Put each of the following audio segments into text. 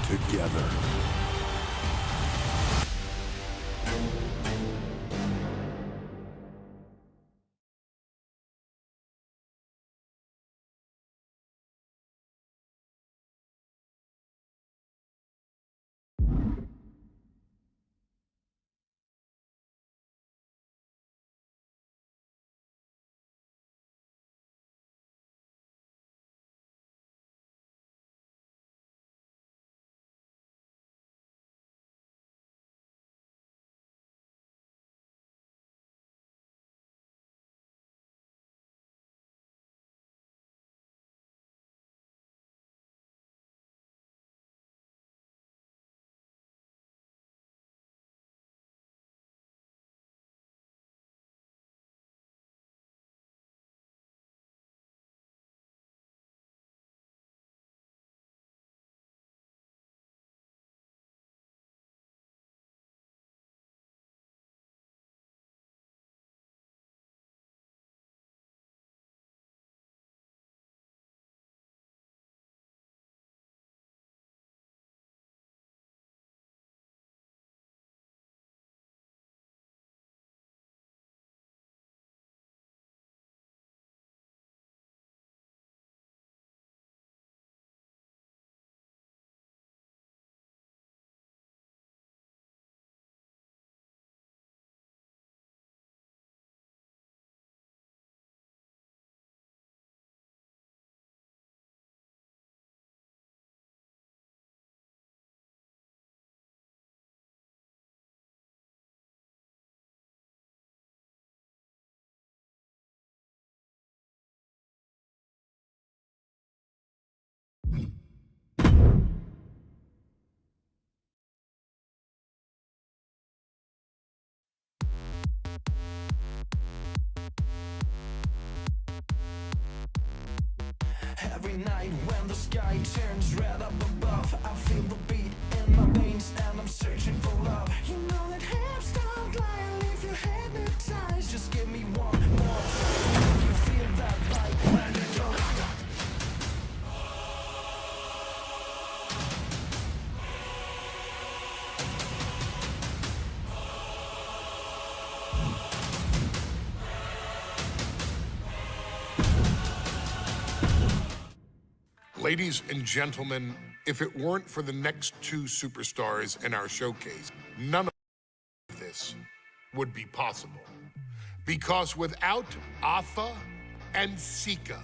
together. Every night when the sky turns red up above, I feel the beat in my veins and I'm searching for love. You know that hips don't lie and leave you hypnotized. Just give me one more try. You feel that light when you don't. Ladies and gentlemen, if it weren't for the next two superstars in our showcase, none of this would be possible. Because without Atha and Sika,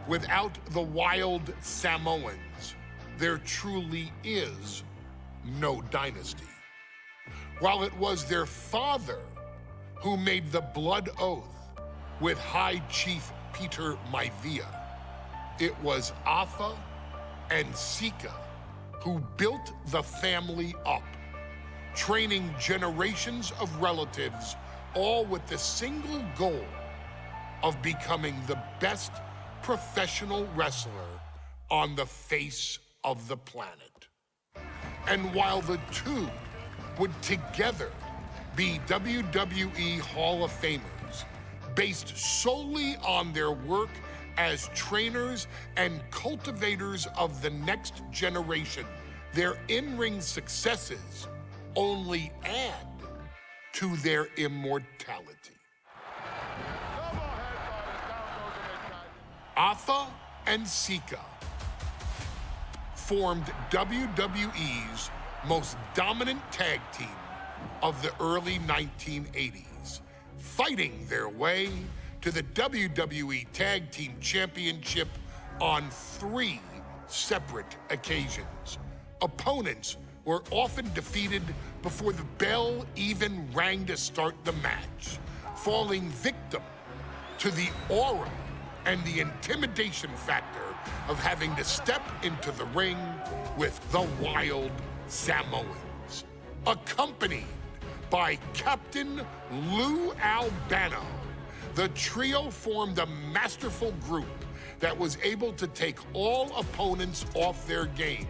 without the wild Samoans, there truly is no dynasty. While it was their father who made the blood oath with High Chief Peter Maivia, it was Atha and Sika who built the family up, training generations of relatives, all with the single goal of becoming the best professional wrestler on the face of the planet. And while the two would together be WWE Hall of Famers, based solely on their work as trainers and cultivators of the next generation, their in-ring successes only add to their immortality. Atha and Sika formed WWE's most dominant tag team of the early 1980s, fighting their way to the WWE Tag Team Championship on 3 separate occasions. Opponents were often defeated before the bell even rang to start the match, falling victim to the aura and the intimidation factor of having to step into the ring with the Wild Samoans, accompanied by Captain Lou Albano. The trio formed a masterful group that was able to take all opponents off their game,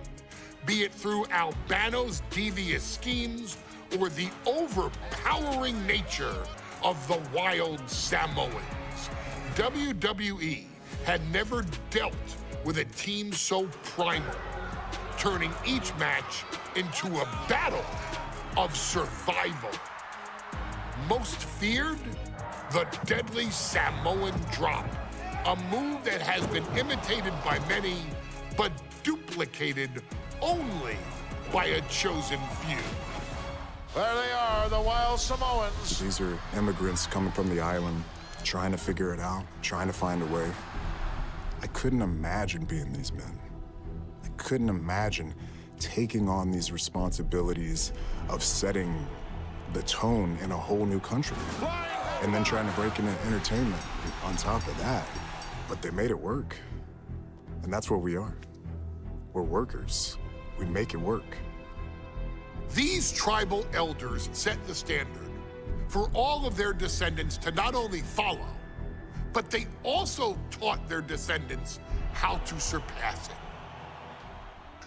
be it through Albano's devious schemes or the overpowering nature of the Wild Samoans. WWE had never dealt with a team so primal, turning each match into a battle of survival. Most feared, the deadly Samoan drop, a move that has been imitated by many, but duplicated only by a chosen few. There they are, the Wild Samoans. These are immigrants coming from the island, trying to figure it out, trying to find a way. I couldn't imagine being these men. I couldn't imagine taking on these responsibilities of setting the tone in a whole new country. And then trying to break into entertainment on top of that. But they made it work. And that's what we are. We're workers. We make it work. These tribal elders set the standard for all of their descendants to not only follow, but they also taught their descendants how to surpass it.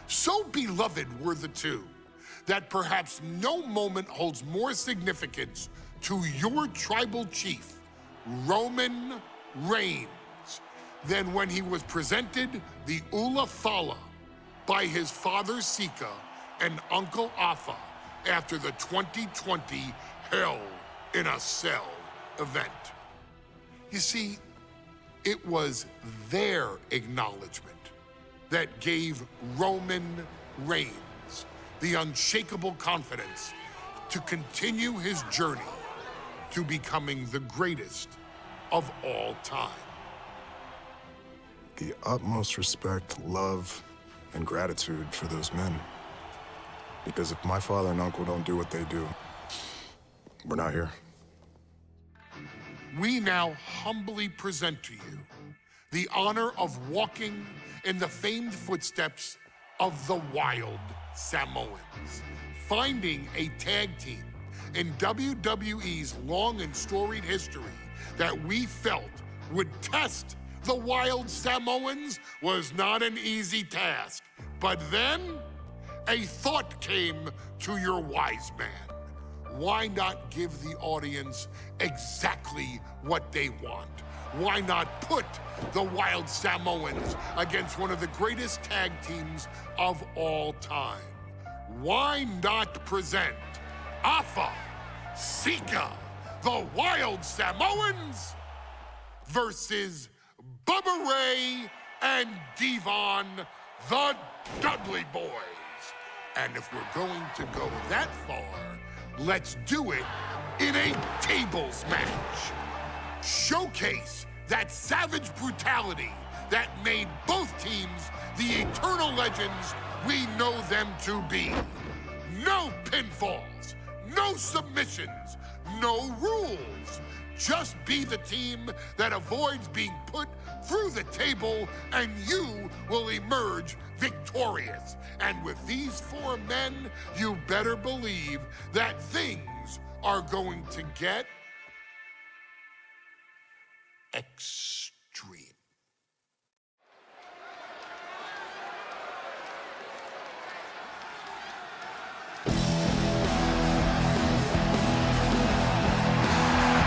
So beloved were the two that perhaps no moment holds more significance to your tribal chief, Roman Reigns, than when he was presented the Ula Fala by his father Sika and Uncle Afa after the 2020 Hell in a Cell event. You see, it was their acknowledgement that gave Roman Reigns the unshakable confidence to continue his journey to becoming the greatest of all time. The utmost respect, love, and gratitude for those men. Because if my father and uncle don't do what they do, we're not here. We now humbly present to you the honor of walking in the famed footsteps of the Wild Samoans, finding a tag team in WWE's long and storied history that we felt would test the Wild Samoans was not an easy task. But then, a thought came to your wise man. Why not give the audience exactly what they want? Why not put the Wild Samoans against one of the greatest tag teams of all time? Why not present Afa, Sika, the Wild Samoans versus Bubba Ray and Devon, the Dudley Boys? And if we're going to go that far, let's do it in a tables match. Showcase that savage brutality that made both teams the eternal legends we know them to be. No pinfalls, no submissions, no rules. Just be the team that avoids being put through the table, and you will emerge victorious. And with these four men, you better believe that things are going to get extreme.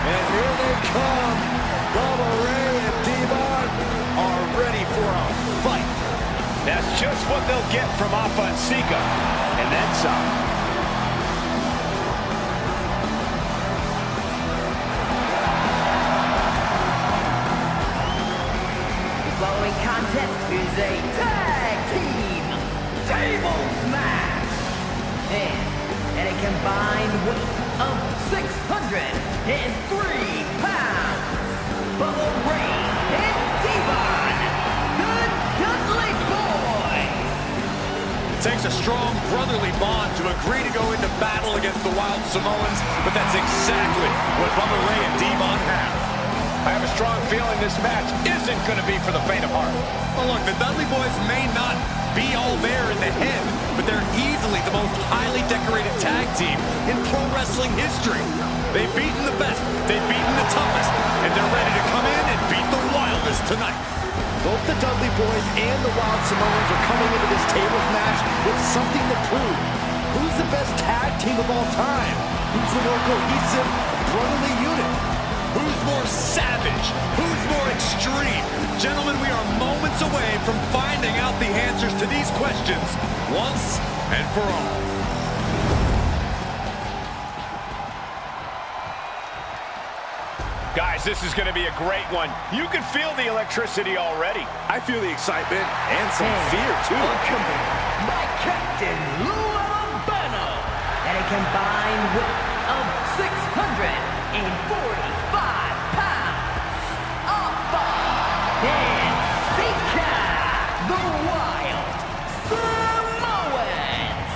And here they come. Bubba Ray and Devon are ready for a fight. That's just what they'll get from Afa and Sika, and then some. The following contest is a tag team tables match. And at a combined weight of 603 pounds, Bubba Ray and Devon, the Dudley Boys. It takes a strong brotherly bond to agree to go into battle against the Wild Samoans, but that's exactly what Bubba Ray and Devon have. I have a strong feeling this match isn't going to be for the faint of heart. Well, look, the Dudley Boys may not be all there in the head, but they're easily the most highly decorated tag team in pro wrestling history. They've beaten the best, they've beaten the toughest, and they're ready to come in and beat the wildest tonight. Both the Dudley Boys and the Wild Samoans are coming into this tables match with something to prove. Who's the best tag team of all time? Who's the more cohesive, brotherly unit? Who's more savage? Who's more extreme? Gentlemen, we are moments away from finding out the answers to these questions once and for all. Guys, this is going to be a great one. You can feel the electricity already. I feel the excitement and some fear, too. Welcome by Captain Lou Albano and a combined weight of 645 pounds. Alpha and Sika, the Wild Samoans.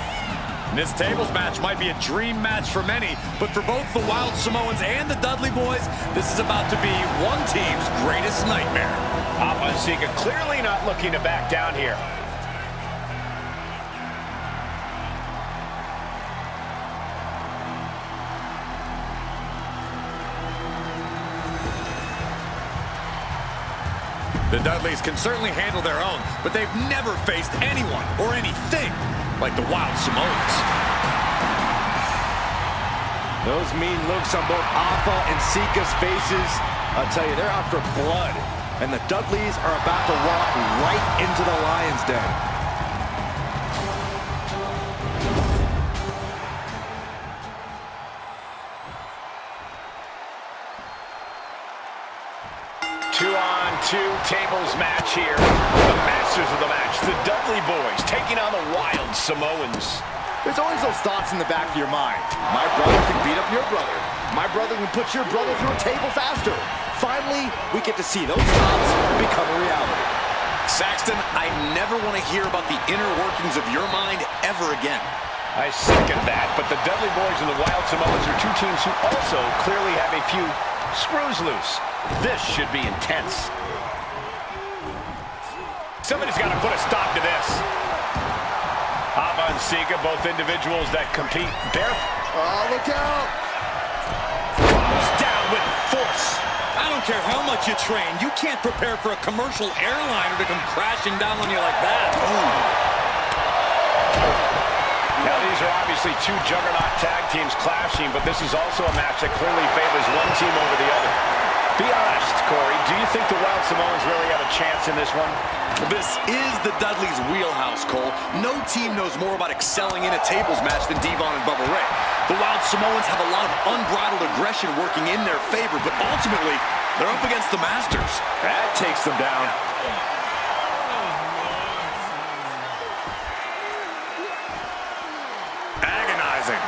This tables match might be a dream match for many, but for both the Wild Samoans and the Dudley Boys, this is about to be one team's greatest nightmare. Alpha and Sika clearly not looking to back down here. The Dudleys can certainly handle their own, but they've never faced anyone or anything like the Wild Samoans. Those mean looks on both Alpha and Sika's faces. I'll tell you, they're out for blood. And the Dudleys are about to walk right into the lion's den. Two-on-two tables match here. The masters of the match, the Dudley Boys, taking on the Wild Samoans. There's always those thoughts in the back of your mind. My brother can beat up your brother. My brother can put your brother through a table faster. Finally, we get to see those thoughts become a reality. Saxton, I never want to hear about the inner workings of your mind ever again. I second that, but the Dudley Boys and the Wild Samoans are two teams who also clearly have a few screws loose. This should be intense. Somebody's got to put a stop to this. Alpha and Sika, both individuals that compete barefoot. Oh, look out! Comes down with force. I don't care how much you train, you can't prepare for a commercial airliner to come crashing down on you like that. Now, these are obviously two juggernaut tag teams clashing, but this is also a match that clearly favors one team over the other. Be honest, Corey, do you think the Wild Samoans really have a chance in this one? This is the Dudleys' wheelhouse, Cole. No team knows more about excelling in a tables match than Devon and Bubba Ray. The Wild Samoans have a lot of unbridled aggression working in their favor, but ultimately, they're up against the Masters. That takes them down. Agonizing.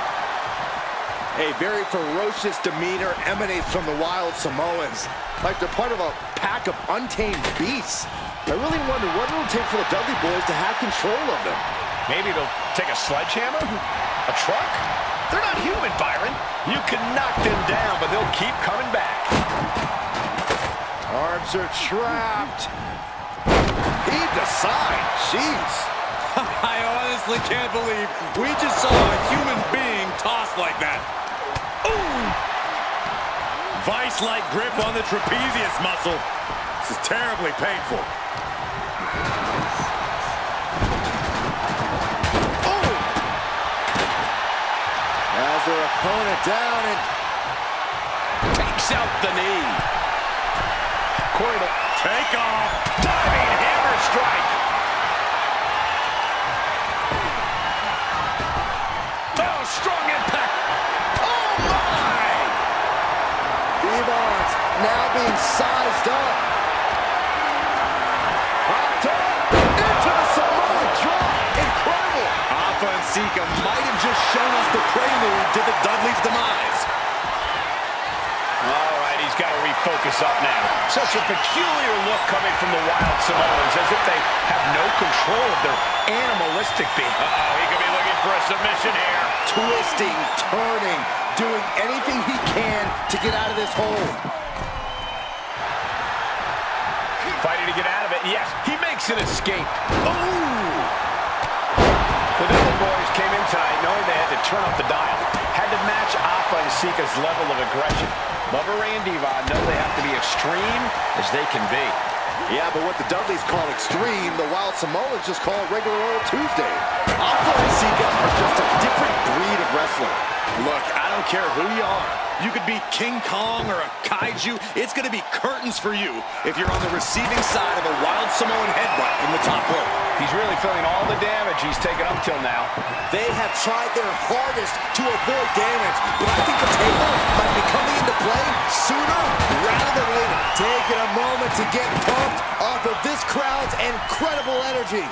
A very ferocious demeanor emanates from the Wild Samoans, like they're part of a pack of untamed beasts. I really wonder what it'll take for the Dudley Boys to have control of them. Maybe they'll take a sledgehammer? A truck? They're not human, Byron. You can knock them down, but they'll keep coming back. Arms are trapped. Heave the side. Jeez. I honestly can't believe we just saw a human being tossed like that. Ooh! Vice-like grip on the trapezius muscle. This is terribly painful. Oh! Has their opponent down and Takes out the knee. Corey, Take off. diving hammer strike. Oh, strong impact. Oh, my! Devon's now being sized up. Popped up into the Samoan drop. Incredible. Alpha and Sika might have just shown us the prelude to the Dudleys' demise. All right, he's got to refocus up now. Such a peculiar look coming from the Wild Samoans, as if they have no control of their animalistic being. Uh-oh, he could be looking for a submission here. Twisting, turning, doing anything he can to get out of this hole. Fighting to get out of it. Yes, he makes an escape. Ooh! The Dudley Boys came in tonight knowing they had to turn up the dial. Had to match Alpha and Sika's level of aggression. Bubba Ray and Devon know they have to be extreme as they can be. Yeah, but what the Dudleys call extreme, the Wild Samoans just call regular old Tuesday. Alpha and Sika are just a different breed of wrestler. Look, I don't care who you are. You could be King Kong or a kaiju. It's going to be curtains for you if you're on the receiving side of a wild Samoan headbutt from the top rope. He's really feeling all the damage he's taken up till now. They have tried their hardest to avoid damage, but I think the table might be coming into play sooner rather than later. Taking a moment to get pumped off of this crowd's incredible energy.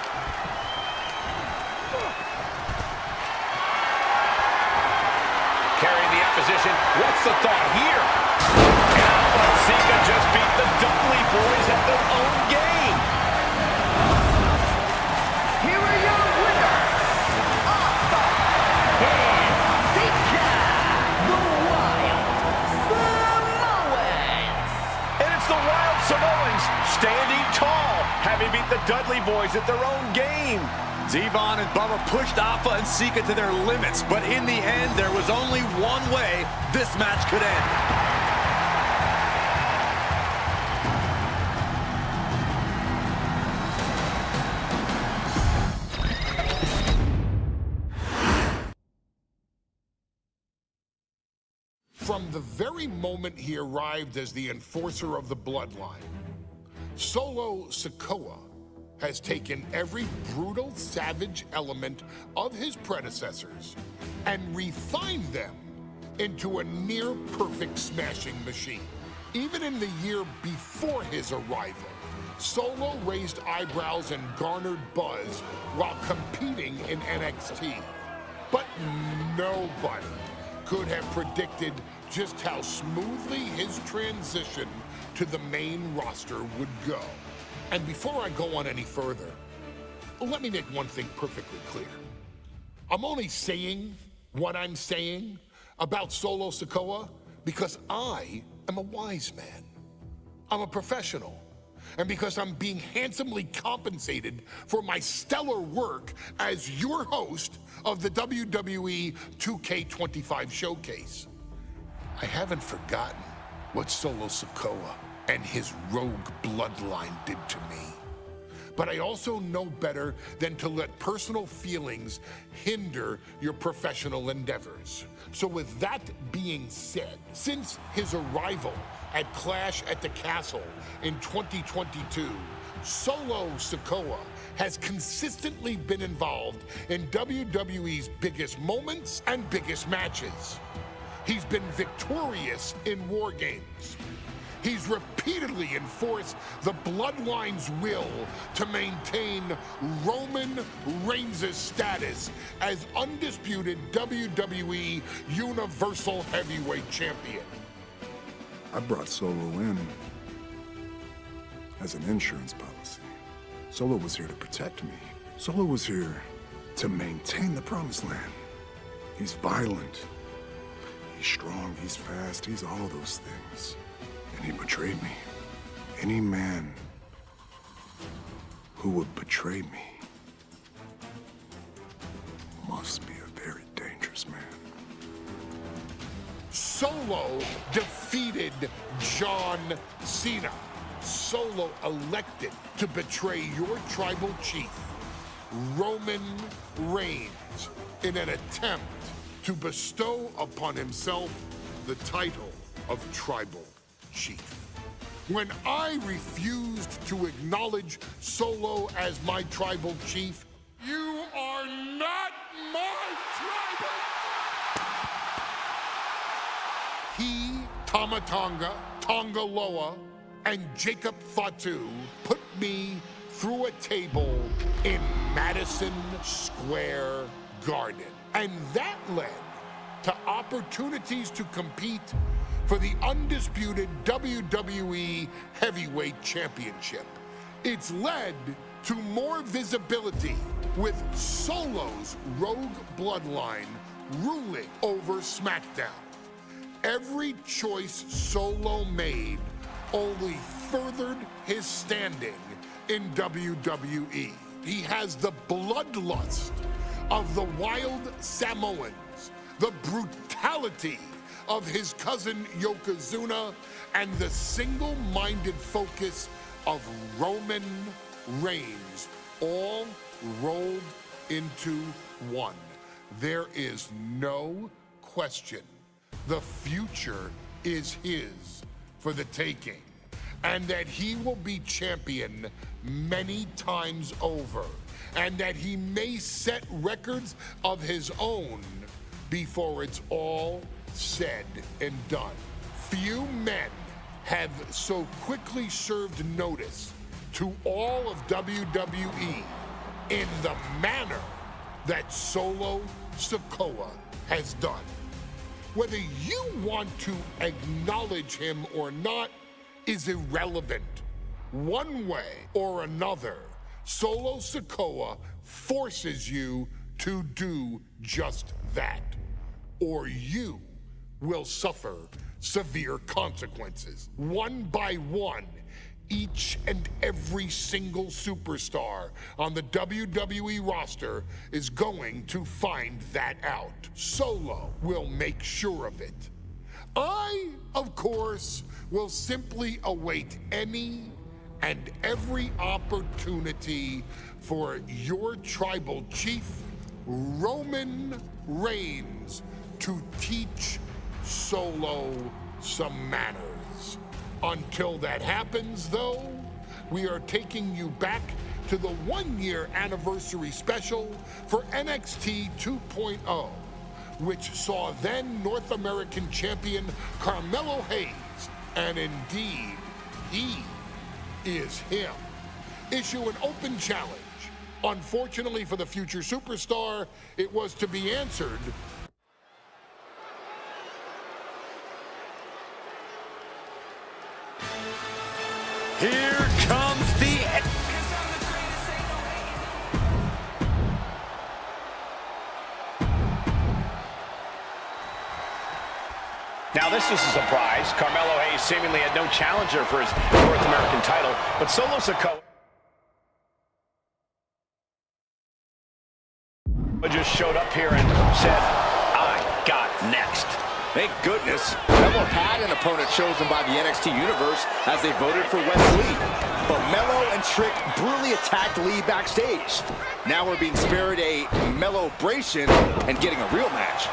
Carrying the opposition. What's the thought here? And Sika just beat the Dudley Boys at their own game. Here are your winners, Alpha and Sika, the Wild Samoans. And it's the Wild Samoans standing tall, having beat the Dudley Boys at their own game. Devon and Bubba pushed Alpha and Sika to their limits, but in the end, there was only one way this match could end. From the very moment he arrived as the enforcer of the bloodline, Solo Sikoa has taken every brutal, savage element of his predecessors and refined them into a near-perfect smashing machine. Even in the year before his arrival, Solo raised eyebrows and garnered buzz while competing in NXT. But nobody could have predicted just how smoothly his transition to the main roster would go. And before I go on any further, let me make one thing perfectly clear. I'm only saying what I'm saying about Solo Sikoa because I am a wise man. I'm a professional. And because I'm being handsomely compensated for my stellar work as your host of the WWE 2K25 showcase. I haven't forgotten what Solo Sikoa and his rogue bloodline did to me. But I also know better than to let personal feelings hinder your professional endeavors. So with that being said, since his arrival at Clash at the Castle in 2022, Solo Sikoa has consistently been involved in WWE's biggest moments and biggest matches. He's been victorious in War Games. He's repeatedly enforced the Bloodline's will to maintain Roman Reigns' status as undisputed WWE Universal Heavyweight Champion. I brought Solo in as an insurance policy. Solo was here to protect me. Solo was here to maintain the promised land. He's violent. He's strong, he's fast, he's all those things. And he betrayed me. Any man who would betray me must be a very dangerous man. Solo defeated John Cena. Solo elected to betray your tribal chief, Roman Reigns, in an attempt to bestow upon himself the title of tribal chief. When I refused to acknowledge Solo as my tribal chief, you are not my tribal. He, Tama Tonga, Tonga Loa, and Jacob Fatu put me through a table in Madison Square Garden. And that led to opportunities to compete for the undisputed WWE Heavyweight Championship. It's led to more visibility with Solo's rogue bloodline ruling over SmackDown. Every choice Solo made only furthered his standing in WWE. He has the bloodlust of the wild Samoans, the brutality of his cousin Yokozuna, and the single-minded focus of Roman Reigns, all rolled into one. There is no question the future is his for the taking, and that he will be champion many times over, and that he may set records of his own before it's all said and done. Few men have so quickly served notice to all of WWE in the manner that Solo Sikoa has done. Whether you want to acknowledge him or not is irrelevant. One way or another, Solo Sikoa forces you to do just that, or you will suffer severe consequences. One by one, each and every single superstar on the WWE roster is going to find that out. Solo will make sure of it. I, of course, will simply await any and every opportunity for your tribal chief, Roman Reigns, to teach Solo some manners. Until that happens, though, we are taking you back to the one-year anniversary special for NXT 2.0, which saw then North American champion Carmelo Hayes, and indeed, he is him, issue an open challenge. Unfortunately for the future superstar, it was to be answered Here comes the... Now this is a surprise. Carmelo Hayes seemingly had no challenger for his North American title, but Solo Sikoa just showed up here and said, I got next. Thank goodness. Melo had an opponent chosen by the NXT Universe as they voted for Wes Lee. But Melo and Trick brutally attacked Lee backstage. Now we're being spared a Melo-bration and getting a real match.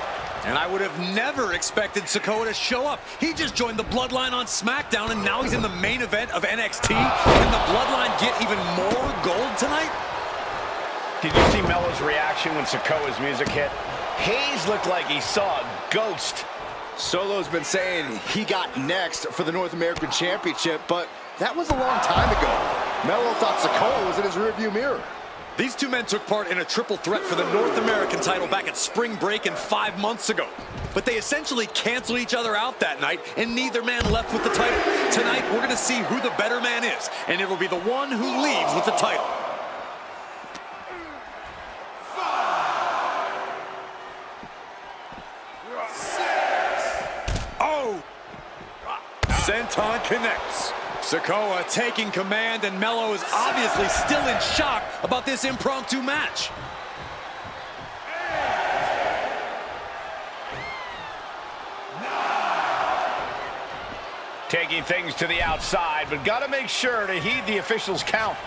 And I would have never expected Sikoa to show up. He just joined the Bloodline on SmackDown, and now he's in the main event of NXT. Can the Bloodline get even more gold tonight? Did you see Melo's reaction when Sikoa's music hit? Hayes looked like he saw a ghost. Solo's been saying he got next for the North American Championship, but that was a long time ago. Melo thought Sikoa was in his rearview mirror. These two men took part in a triple threat for the North American title back at Spring Break and 5 months ago. But they essentially canceled each other out that night, and neither man left with the title. Tonight, we're going to see who the better man is, and it'll be the one who leaves with the title. Oh! Senton connects. Sikoa taking command, and Melo is obviously still in shock about this impromptu match. Taking things to the outside, but got to make sure to heed the officials' count.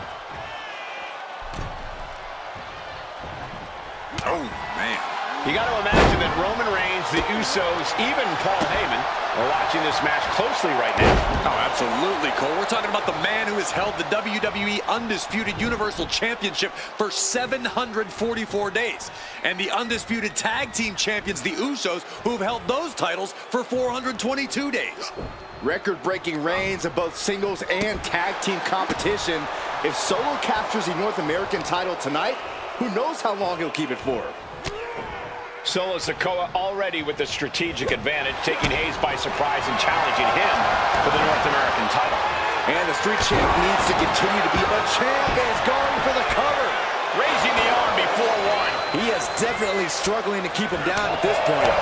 Oh, man. You got to imagine that Roman Reigns, the Usos, even Paul Heyman are watching this match closely right now. Oh, absolutely, Cole. We're talking about the man who has held the WWE Undisputed Universal Championship for 744 days. And the Undisputed Tag Team Champions, the Usos, who have held those titles for 422 days. Record-breaking reigns of both singles and tag team competition. If Solo captures the North American title tonight, who knows how long he'll keep it for? Solo Sikoa already with the strategic advantage, taking Hayes by surprise and challenging him for the North American title. And the Street Champ needs to continue to be a champ, and is going for the cover. Raising the arm before one. He is definitely struggling to keep him down at this point.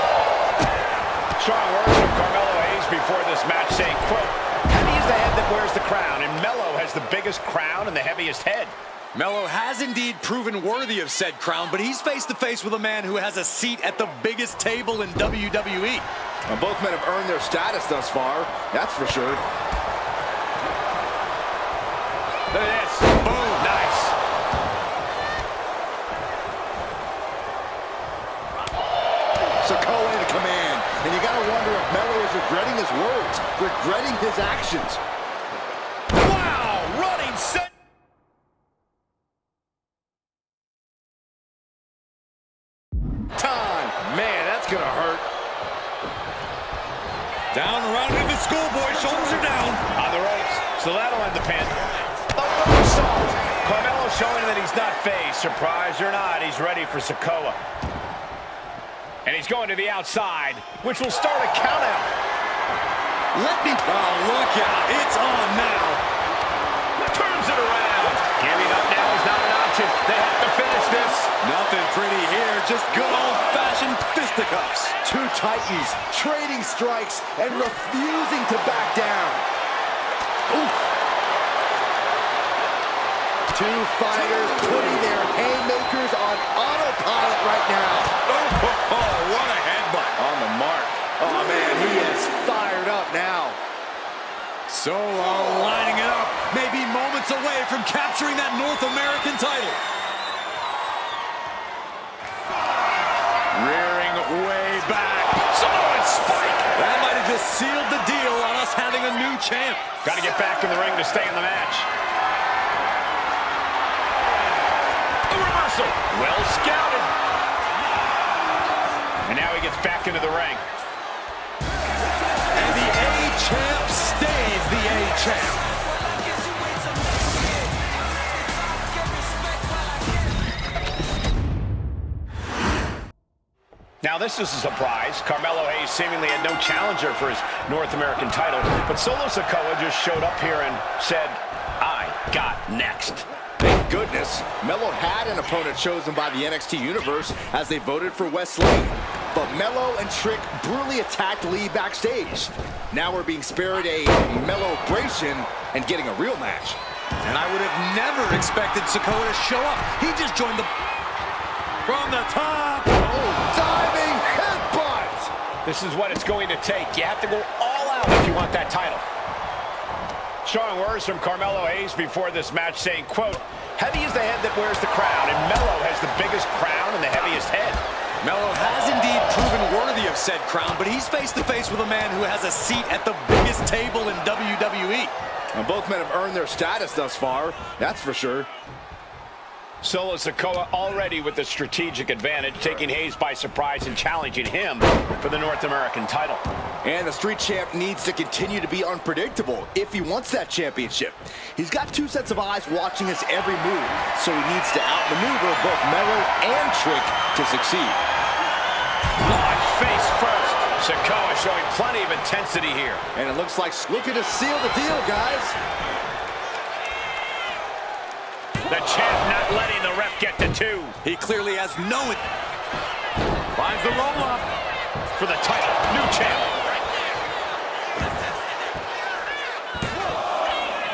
Strong words from Carmelo Hayes before this match saying, quote, heavy is the head that wears the crown, and Melo has the biggest crown and the heaviest head. Melo has indeed proven worthy of said crown, but he's face-to-face with a man who has a seat at the biggest table in WWE. Well, both men have earned their status thus far, that's for sure. Look at this. Boom. Nice. Sikoa in command. And you got to wonder if Melo is regretting his words, regretting his actions. Wow, running set. Time. Man, that's going to hurt. Down around into the schoolboy. Shoulders are down. On the ropes. So that'll end the pin. Oh, assault. Carmelo showing that he's not phased. Surprised or not, he's ready for Sikoa. And he's going to the outside, which will start a countout. Oh, look out. It's on now. Turns it around. Giving up now is not an option. They have to finish this. Nothing pretty here. Just good old-fashioned fisticuffs. Two titans trading strikes and refusing to back down. Oof. Two fighters putting their haymakers on autopilot right now. Oh, what a headbutt. On the mark. Oh, man, he is fired up now. Solo lining it up. Maybe moments away from capturing that North American title. Rearing way back. Samoan spike. That might have just sealed the deal on us having a new champ. Got to get back in the ring to stay in the match. A reversal. Well scouted. And now he gets back into the ring. And the A-Champ stays the A-Champ. Now this is a surprise. Carmelo Hayes seemingly had no challenger for his North American title, but Solo Sikoa just showed up here and said, I got next. Thank goodness, Melo had an opponent chosen by the NXT Universe as they voted for Wes Lee. But Melo and Trick brutally attacked Lee backstage. Now we're being spared a Melo-bration and getting a real match. And I would have never expected Sikoa to show up. He just joined the... From the top! Oh, diving headbutt! This is what it's going to take. You have to go all out if you want that title. Showing words from Carmelo Hayes before this match saying, quote, heavy is the head that wears the crown, and Melo has the biggest crown and the heaviest head. Melo has indeed proven worthy of said crown, but he's face-to-face with a man who has a seat at the biggest table in WWE. And both men have earned their status thus far, that's for sure. Solo Sikoa already with the strategic advantage, taking Hayes by surprise and challenging him for the North American title. And the Street Champ needs to continue to be unpredictable if he wants that championship. He's got two sets of eyes watching his every move, so he needs to outmaneuver both Melo and Trick to succeed. Launch face first. Sikoa showing plenty of intensity here. And it looks like looking to seal the deal, guys. The champ not letting the ref get the two. He clearly has no... Finds the roll-up for the title. New champ.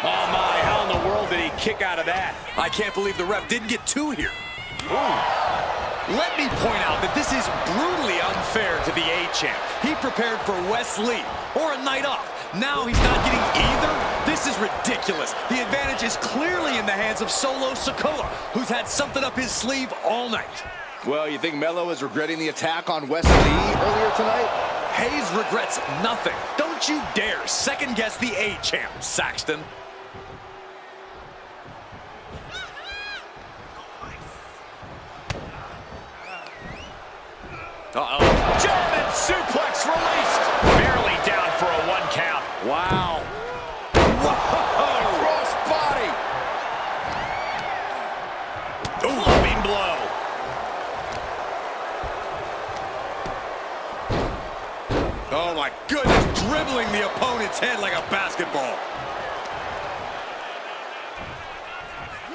Oh, my. How in the world did he kick out of that? I can't believe the ref didn't get two here. Ooh. Let me point out that this is brutally unfair to the A-Champ. He prepared for Wes Lee or a night off. Now he's not getting either? This is ridiculous. The advantage is clearly in the hands of Solo Sikoa, who's had something up his sleeve all night. Well, you think Melo is regretting the attack on Wes Lee earlier tonight? Hayes regrets nothing. Don't you dare second-guess the A-Champ, Saxton. Uh-oh. German suplex released. Barely down for a 1 count. Wow. Whoa! Cross body. Clubbing blow. Oh my goodness, dribbling the opponent's head like a basketball.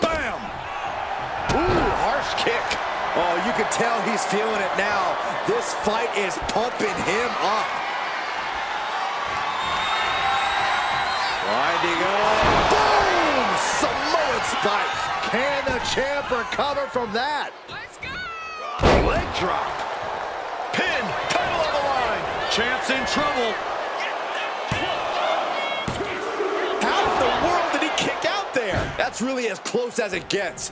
Bam! Ooh, harsh kick. Oh, you can tell he's feeling it now. This fight is pumping him up. Winding up. Boom! Samoan spike. Can the champ recover from that? Let's go! Leg drop. Pin. Title on the line. Champ's in trouble. How in the world did he kick out there? That's really as close as it gets.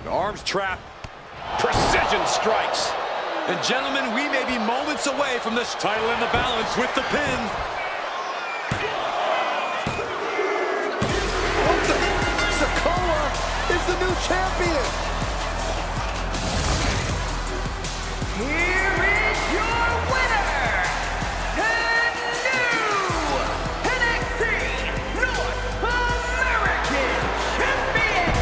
The arms trap. Precision strikes. And gentlemen, we may be moments away from this title in the balance with the pin. What the? Sikoa is the new champion. Here is your winner, and new NXT North American Champion.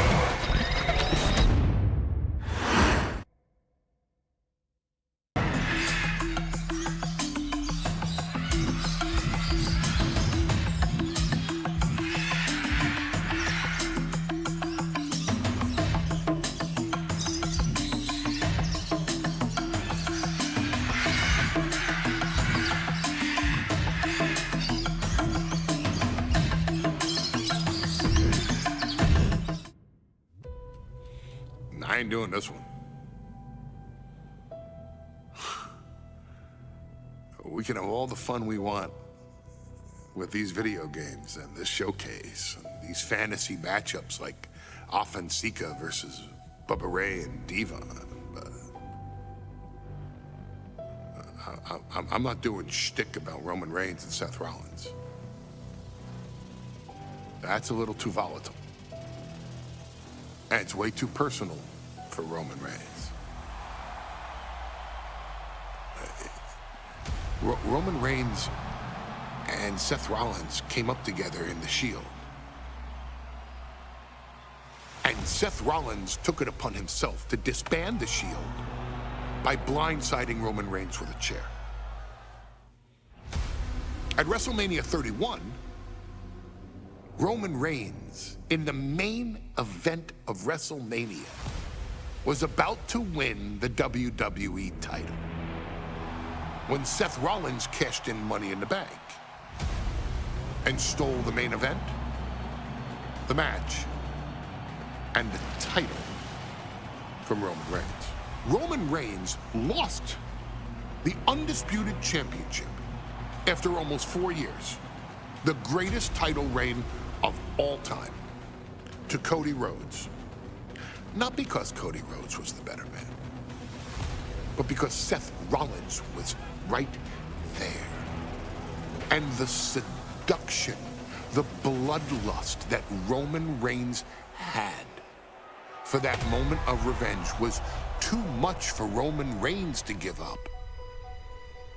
I ain't doing this one. We can have all the fun we want with these video games and this showcase and these fantasy matchups like Offensica versus Bubba Ray and Diva. But I'm not doing shtick about Roman Reigns and Seth Rollins. That's a little too volatile. And it's way too personal for Roman Reigns. Roman Reigns and Seth Rollins came up together in the Shield. And Seth Rollins took it upon himself to disband the Shield by blindsiding Roman Reigns with a chair. At WrestleMania 31, Roman Reigns, in the main event of WrestleMania, was about to win the WWE title when Seth Rollins cashed in Money in the Bank and stole the main event, the match, and the title from Roman Reigns. Roman Reigns lost the undisputed championship after almost 4 years, the greatest title reign of all time, to Cody Rhodes. Not because Cody Rhodes was the better man, but because Seth Rollins was right there. And the seduction, the bloodlust that Roman Reigns had for that moment of revenge was too much for Roman Reigns to give up.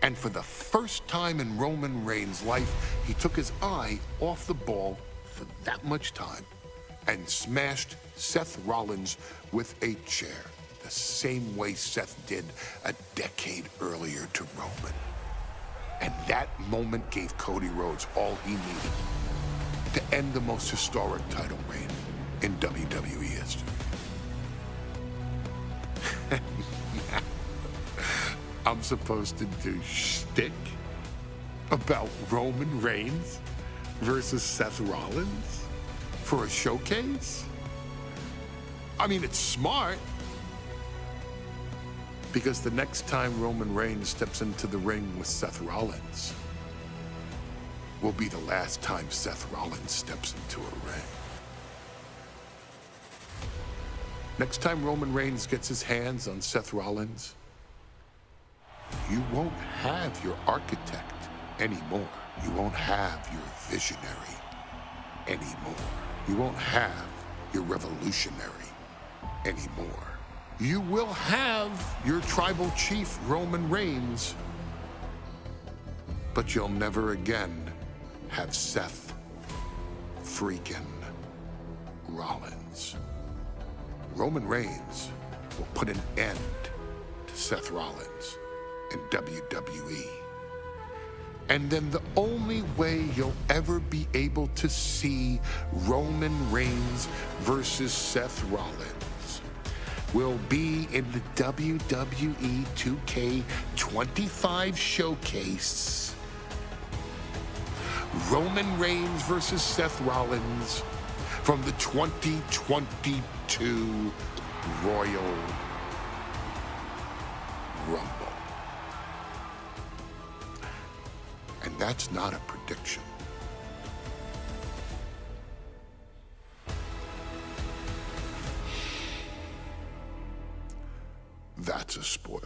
And for the first time in Roman Reigns' life, he took his eye off the ball for that much time and smashed Seth Rollins with a chair, the same way Seth did a decade earlier to Roman. And that moment gave Cody Rhodes all he needed to end the most historic title reign in WWE history. I'm supposed to do shtick about Roman Reigns versus Seth Rollins for a showcase? I mean, it's smart, because the next time Roman Reigns steps into the ring with Seth Rollins will be the last time Seth Rollins steps into a ring. Next time Roman Reigns gets his hands on Seth Rollins, you won't have your architect anymore. You won't have your visionary anymore. You won't have your revolutionary anymore. You will have your tribal chief, Roman Reigns, but you'll never again have Seth freaking Rollins. Roman Reigns will put an end to Seth Rollins in WWE. And then the only way you'll ever be able to see Roman Reigns versus Seth Rollins will be in the WWE 2K25 showcase. Roman Reigns versus Seth Rollins from the 2022 Royal Rumble. And that's not a prediction. that's a spoiler.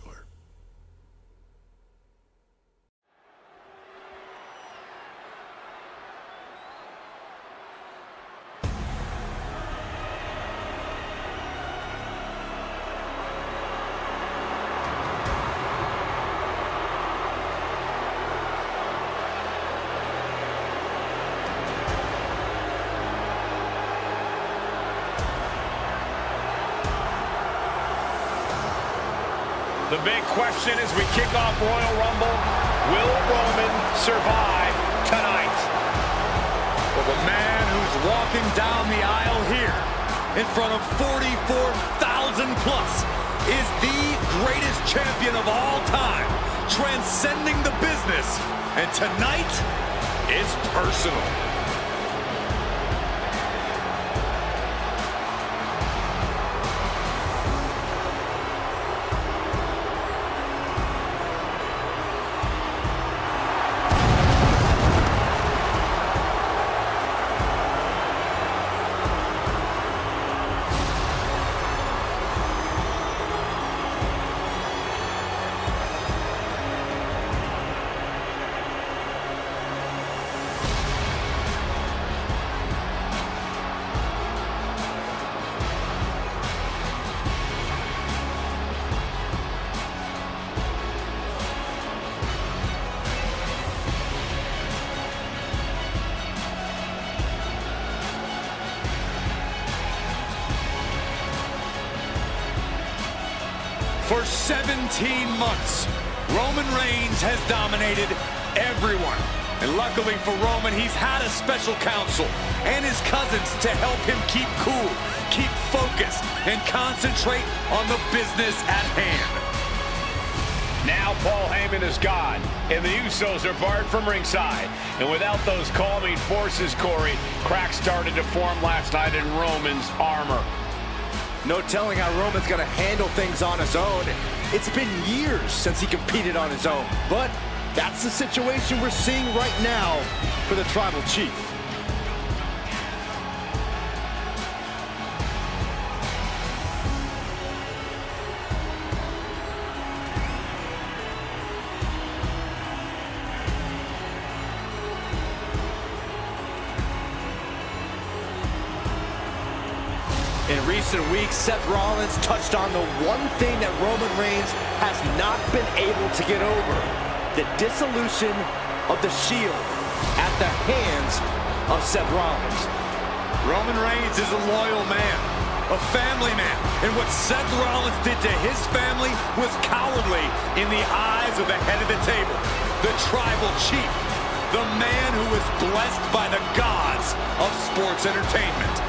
The big question as we kick off Royal Rumble, will Roman survive tonight? Well, the man who's walking down the aisle here in front of 44,000 plus is the greatest champion of all time, transcending the business. And tonight is personal. For 17 months, Roman Reigns has dominated everyone. And luckily for Roman, he's had a special counsel and his cousins to help him keep cool, keep focused, and concentrate on the business at hand. Now Paul Heyman is gone, and the Usos are barred from ringside. And without those calming forces, Corey, cracks started to form last night in Roman's armor. No telling how Roman's going to handle things on his own. It's been years since he competed on his own. But that's the situation we're seeing right now for the Tribal Chief. In recent weeks, Seth Rollins touched on the one thing that Roman Reigns has not been able to get over: the dissolution of the Shield at the hands of Seth Rollins. Roman Reigns is a loyal man, a family man, and what Seth Rollins did to his family was cowardly in the eyes of the head of the table, the Tribal Chief, the man who is blessed by the gods of sports entertainment.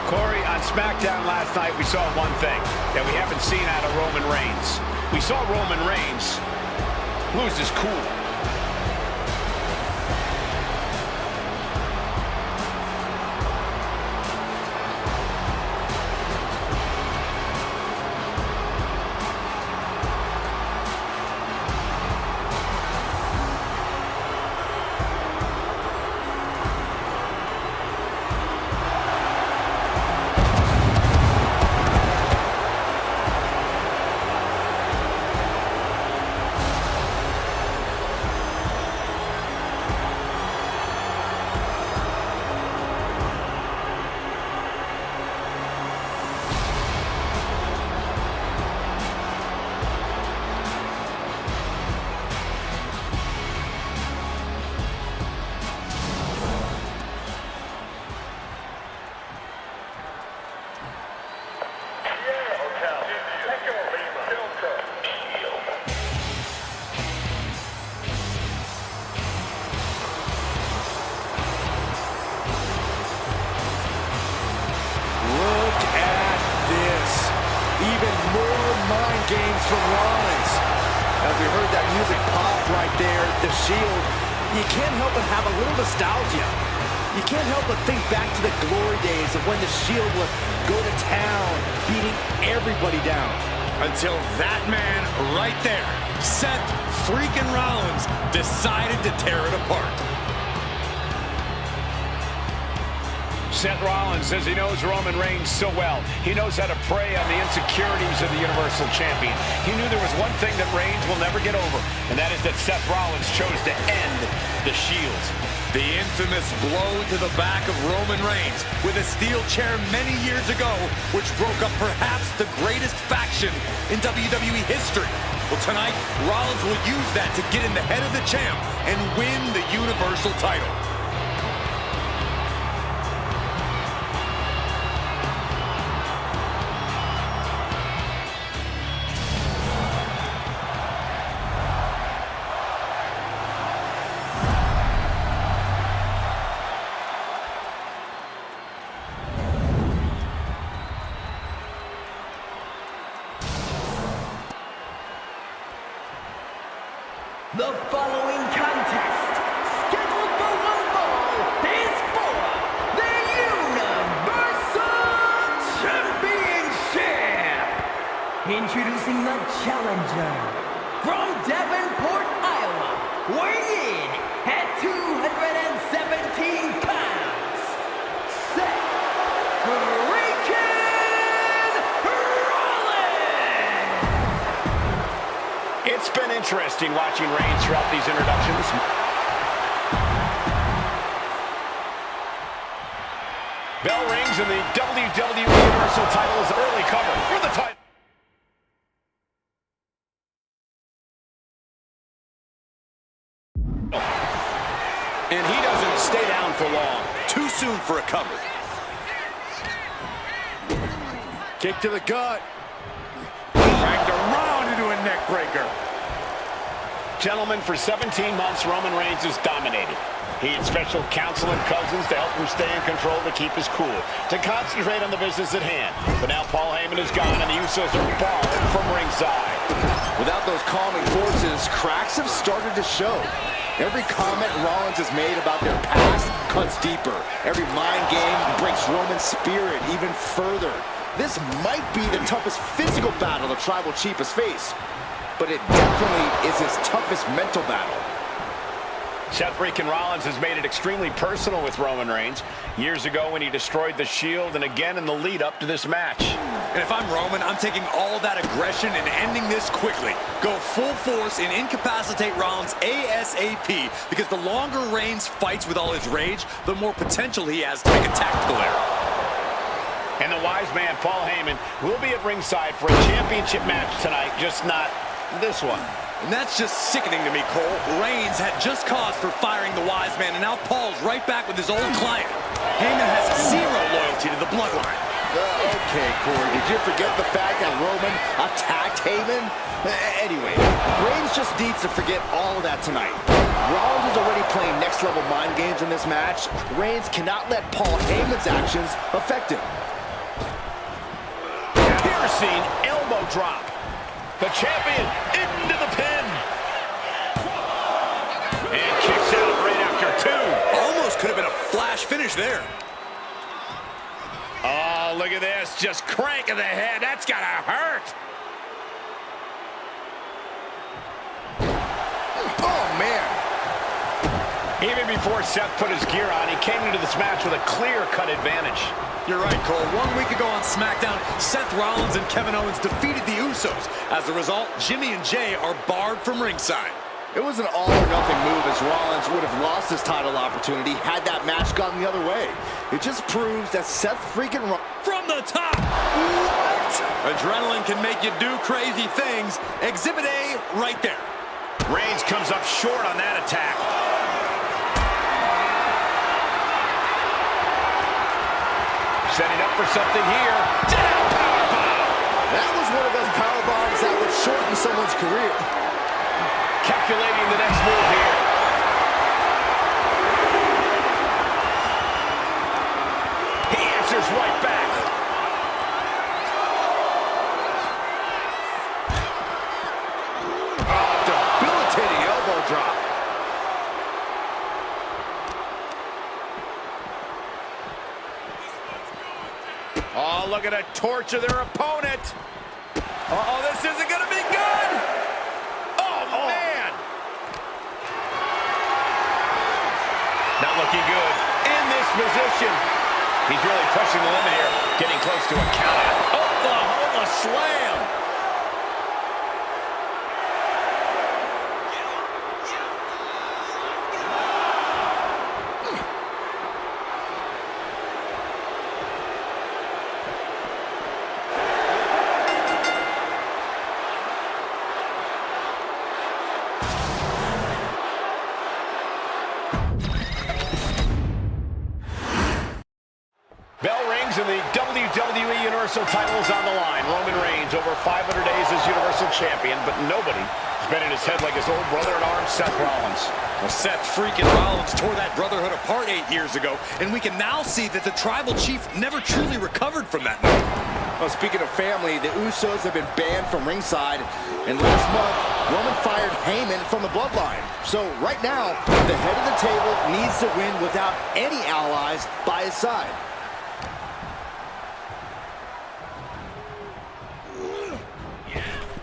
Corey, on SmackDown last night, we saw one thing that we haven't seen out of Roman Reigns. We saw Roman Reigns lose his cool. Games from Rollins. As we heard that music pop right there, the Shield you can't help but have a little nostalgia. You can't help but think back to the glory days of when the Shield would go to town, beating everybody down. Until that man right there, Seth freaking Rollins, decided to tear it apart. Seth Rollins says he knows Roman Reigns so well. He knows how to prey on the insecurities of the Universal Champion. He knew there was one thing that Reigns will never get over, and that is that Seth Rollins chose to end the Shield. The infamous blow to the back of Roman Reigns with a steel chair many years ago, which broke up perhaps the greatest faction in WWE history. Well, tonight, Rollins will use that to get in the head of the champ and win the Universal title. The following contest, scheduled for one fall, is for the Universal Championship. Introducing the challenger from Davenport, Iowa, weighing in at 217 pounds, Seth freaking Rollins. It's been interesting watching Reigns throughout these introductions. Bell rings and the WWE Universal title is early cover for the title. And he doesn't stay down for long. Too soon for a cover. Kick to the gut. Cracked around into a neck breaker. Gentlemen, for 17 months, Roman Reigns has dominated. He had special counsel and cousins to help him stay in control, to keep his cool, to concentrate on the business at hand. But now Paul Heyman is gone, and the Usos are barred from ringside. Without those calming forces, cracks have started to show. Every comment Rollins has made about their past cuts deeper. Every mind game breaks Roman's spirit even further. This might be the toughest physical battle the Tribal Chief has faced, but it definitely is his toughest mental battle. Seth freaking Rollins has made it extremely personal with Roman Reigns. Years ago when he destroyed the Shield, and again in the lead up to this match. And if I'm Roman, I'm taking all that aggression and ending this quickly. Go full force and incapacitate Rollins ASAP, because the longer Reigns fights with all his rage, the more potential he has to make a tactical error. And the wise man, Paul Heyman, will be at ringside for a championship match tonight, just not this one. And that's just sickening to me, Cole. Reigns had just cause for firing the wise man, and now Paul's right back with his old client. Heyman has zero loyalty to the bloodline. Okay, Corey, did you forget the fact that Roman attacked Heyman? Anyway, Reigns just needs to forget all of that tonight. Rollins is already playing next-level mind games in this match. Reigns cannot let Paul Heyman's actions affect him. Piercing elbow drop. The champion into the pin. And kicks out right after two. Almost could have been a flash finish there. Oh, look at this. Just cranking the head. That's gotta hurt. Oh, man. Even before Seth put his gear on, he came into this match with a clear-cut advantage. You're right, Cole. 1 week ago on SmackDown, Seth Rollins and Kevin Owens defeated the Usos. As a result, Jimmy and Jay are barred from ringside. It was an all-or-nothing move, as Rollins would have lost his title opportunity had that match gone the other way. It just proves that Seth freaking From the top! What? Adrenaline can make you do crazy things. Exhibit A right there. Reigns comes up short on that attack. Setting up for something here. Down powerbomb. That was one of those power bombs that would shorten someone's career. Calculating the next move here. He answers right back. Oh, debilitating elbow drop. Oh, look at a torture their opponent. Uh-oh, this isn't going to be good. Oh, man. Not looking good in this position. He's really pushing the limit here, getting close to a count out. Oklahoma slam. Bell rings and the WWE Universal title is on the line. Roman Reigns over 500 days as Universal Champion, but nobody has been in his head like his old brother-in-arms, Seth Rollins. Well, Seth freaking Rollins tore that brotherhood apart 8 years ago, and we can now see that the Tribal Chief never truly recovered from that night. Well, speaking of family, the Usos have been banned from ringside, and last month, Roman fired Heyman from the bloodline. So right now, the head of the table needs to win without any allies by his side.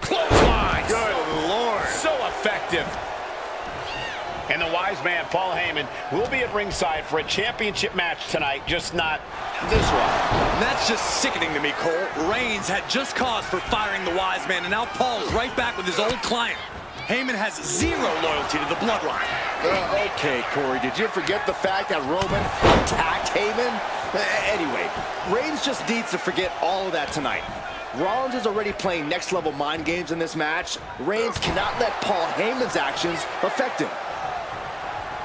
Clothesline. Good Lord. So effective. And the wise man, Paul Heyman, will be at ringside for a championship match tonight, just not this one. And that's just sickening to me, Cole. Reigns had just cause for firing the wise man, and now Paul's right back with his old client. Heyman has zero loyalty to the bloodline. Okay, Corey, did you forget the fact that Roman attacked Heyman? Anyway, Reigns just needs to forget all of that tonight. Rollins is already playing next-level mind games in this match. Reigns cannot let Paul Heyman's actions affect him.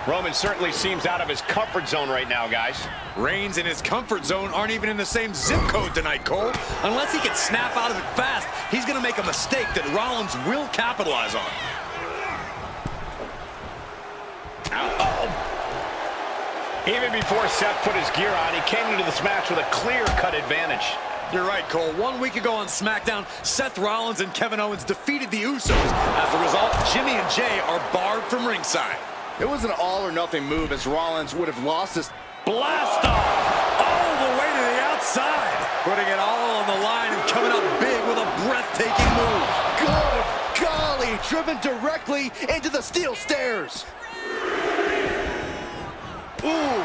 Roman certainly seems out of his comfort zone right now, guys. Reigns and his comfort zone aren't even in the same zip code tonight, Cole. Unless he can snap out of it fast, he's going to make a mistake that Rollins will capitalize on. Uh-oh. Even before Seth put his gear on, he came into this match with a clear-cut advantage. You're right, Cole. 1 week ago on SmackDown, Seth Rollins and Kevin Owens defeated the Usos. As a result, Jimmy and Jay are barred from ringside. It was an all-or-nothing move, as Rollins would have lost his... Blast off! All the way to the outside. Putting it all on the line and coming up big with a breathtaking move. Good golly, driven directly into the steel stairs. Ooh.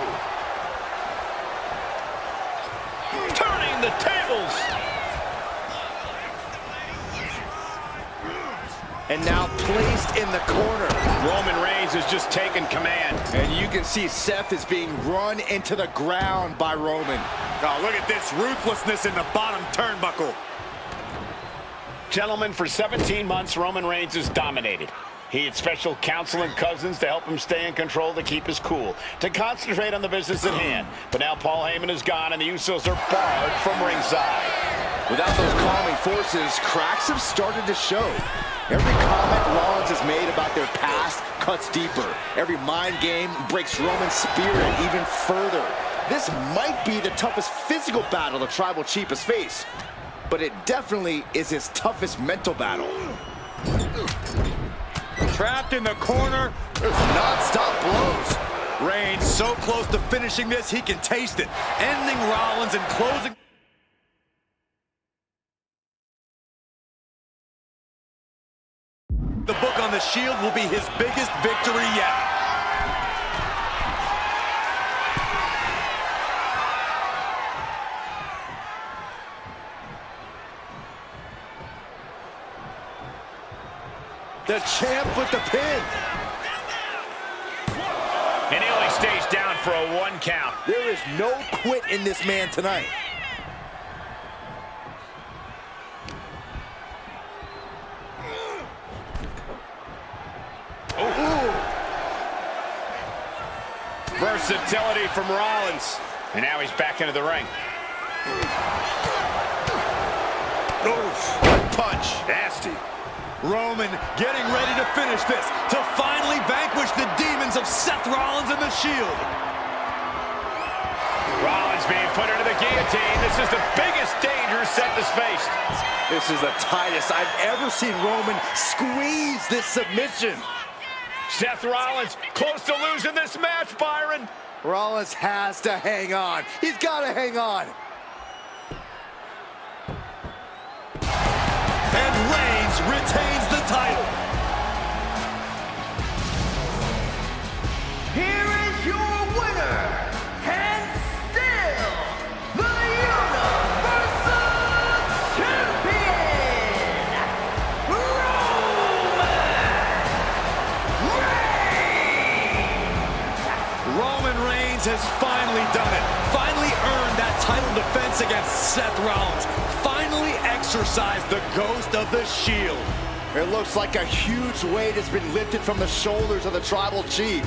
Turning the tables. And now placed in the corner. Roman Reigns has just taken command. And you can see Seth is being run into the ground by Roman. Oh, look at this ruthlessness in the bottom turnbuckle. Gentlemen, for 17 months, Roman Reigns has dominated. He had special counsel and cousins to help him stay in control, to keep his cool, to concentrate on the business at hand. But now Paul Heyman is gone, and the Usos are barred from ringside. Without those calming forces, cracks have started to show. Every comment Rollins has made about their past cuts deeper. Every mind game breaks Roman's spirit even further. This might be the toughest physical battle the Tribal Chief has faced, but it definitely is his toughest mental battle. Trapped in the corner. Non-stop blows. Reigns so close to finishing this, he can taste it. Ending Rollins and closing... The book on the Shield will be his biggest victory yet. The champ with the pin. And he only stays down for a 1 count. There is no quit in this man tonight. Versatility from Rollins. And now he's back into the ring. Oof. Good punch. Nasty. Roman getting ready to finish this, to finally vanquish the demons of Seth Rollins and the Shield. Rollins being put into the guillotine. This is the biggest danger Seth has faced. This is the tightest I've ever seen Roman squeeze this submission. Seth Rollins close to losing this match, Byron. Rollins has to hang on. He's got to hang on. Reigns retains the title. Here is your winner, and still the Universal Champion, Roman Reigns has finally done it. Finally earned that title defense against Seth Rollins. Finally exercised the ghost of the Shield. It looks like a huge weight has been lifted from the shoulders of the Tribal Chief.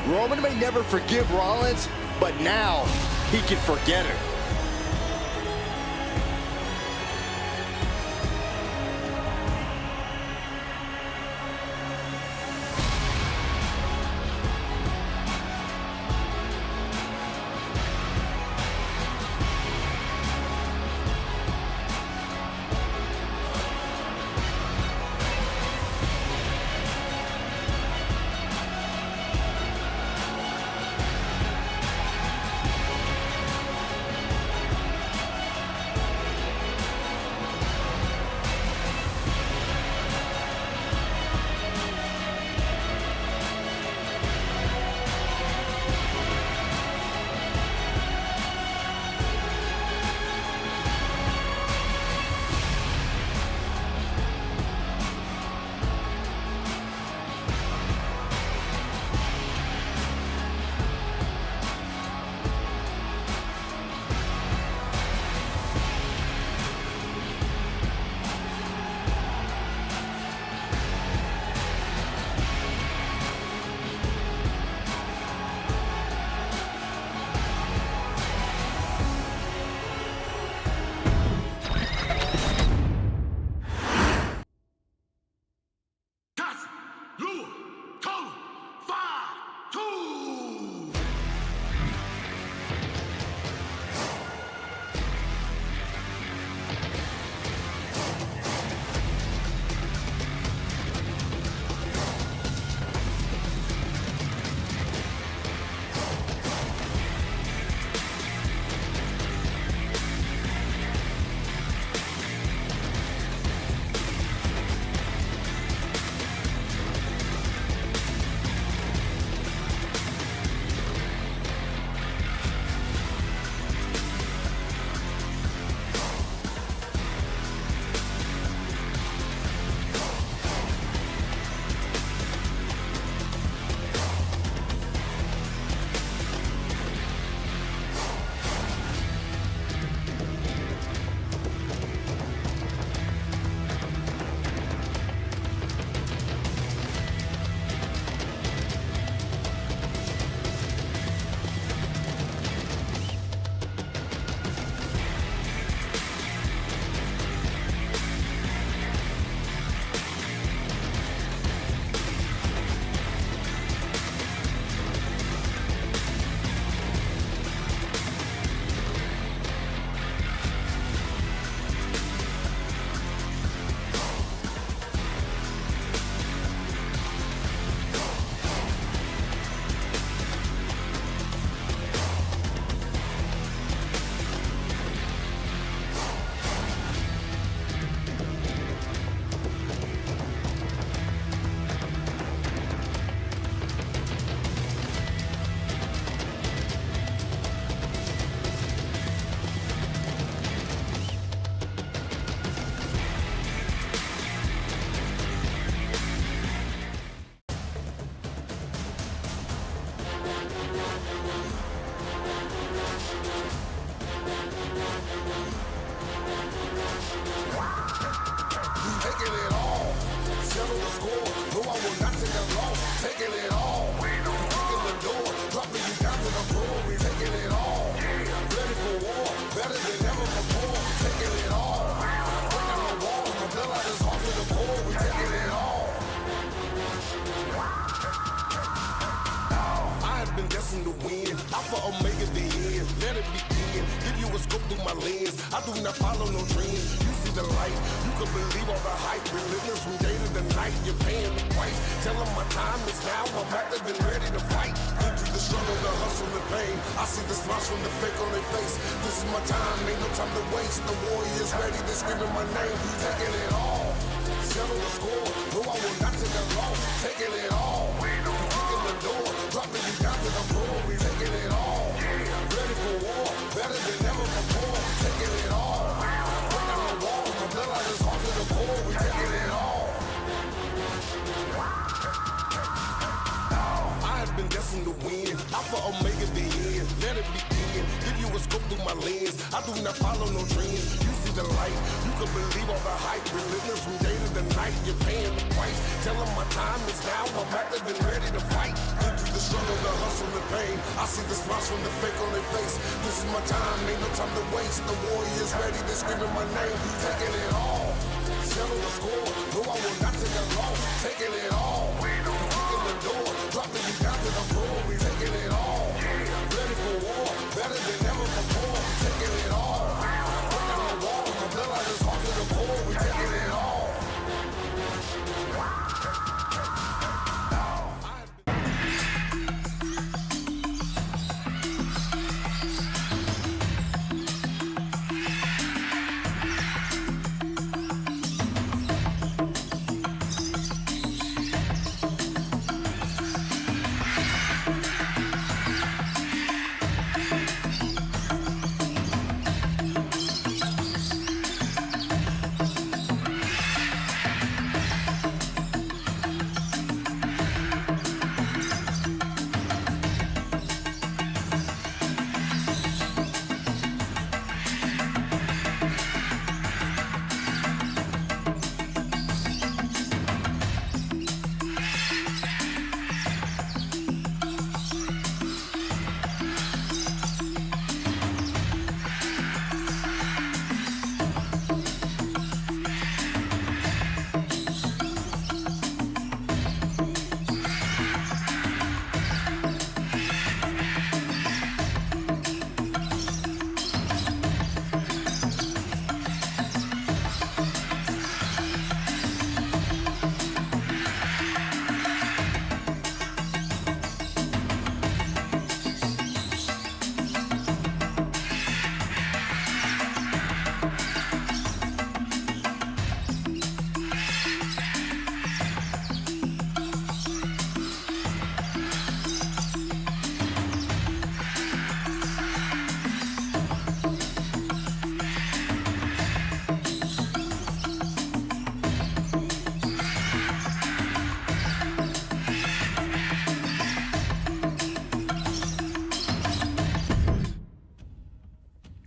Roman may never forgive Rollins, but now he can forget it. I do not follow no dreams. You see the light, you can believe all the hype. Relentless from day to the night, you're paying the price. Tell them my time is now, I'm active and ready to fight. Into the struggle, the hustle, the pain. I see the smiles from the fake on their face. This is my time, ain't no time to waste. The warriors ready, they're screaming my name. Taking it all. settle the score. No, I will not take a loss. Taking it all. Kicking the door, dropping you down to the floor. We taking it all. Ready for war, better than ever before. Taking it all. Break down the walls, my bloodline is hard to the core. We taking it all. I have been destined to win. Alpha Omega the end. Let it begin. Give you a scope through my lens. I do not follow no trends. You see the light. You can believe all the hype. Relentless from day to the night. You're paying the price. Tell them my time is now. I'm active and ready to fight. Into the struggle, the hustle, the pain. I see the smiles from the fake on their face. This is my time. Ain't no time to waste. The warrior's ready to screaming my name. Taking it all. Settle the score. No, I will not take a loss. Taking it all. Kicking the door. Dropping you down to the floor. We taking it all. Ready for war. Better than ever before. Taking it all. Break down the walls. My bloodline is hard to the core. We taking it all.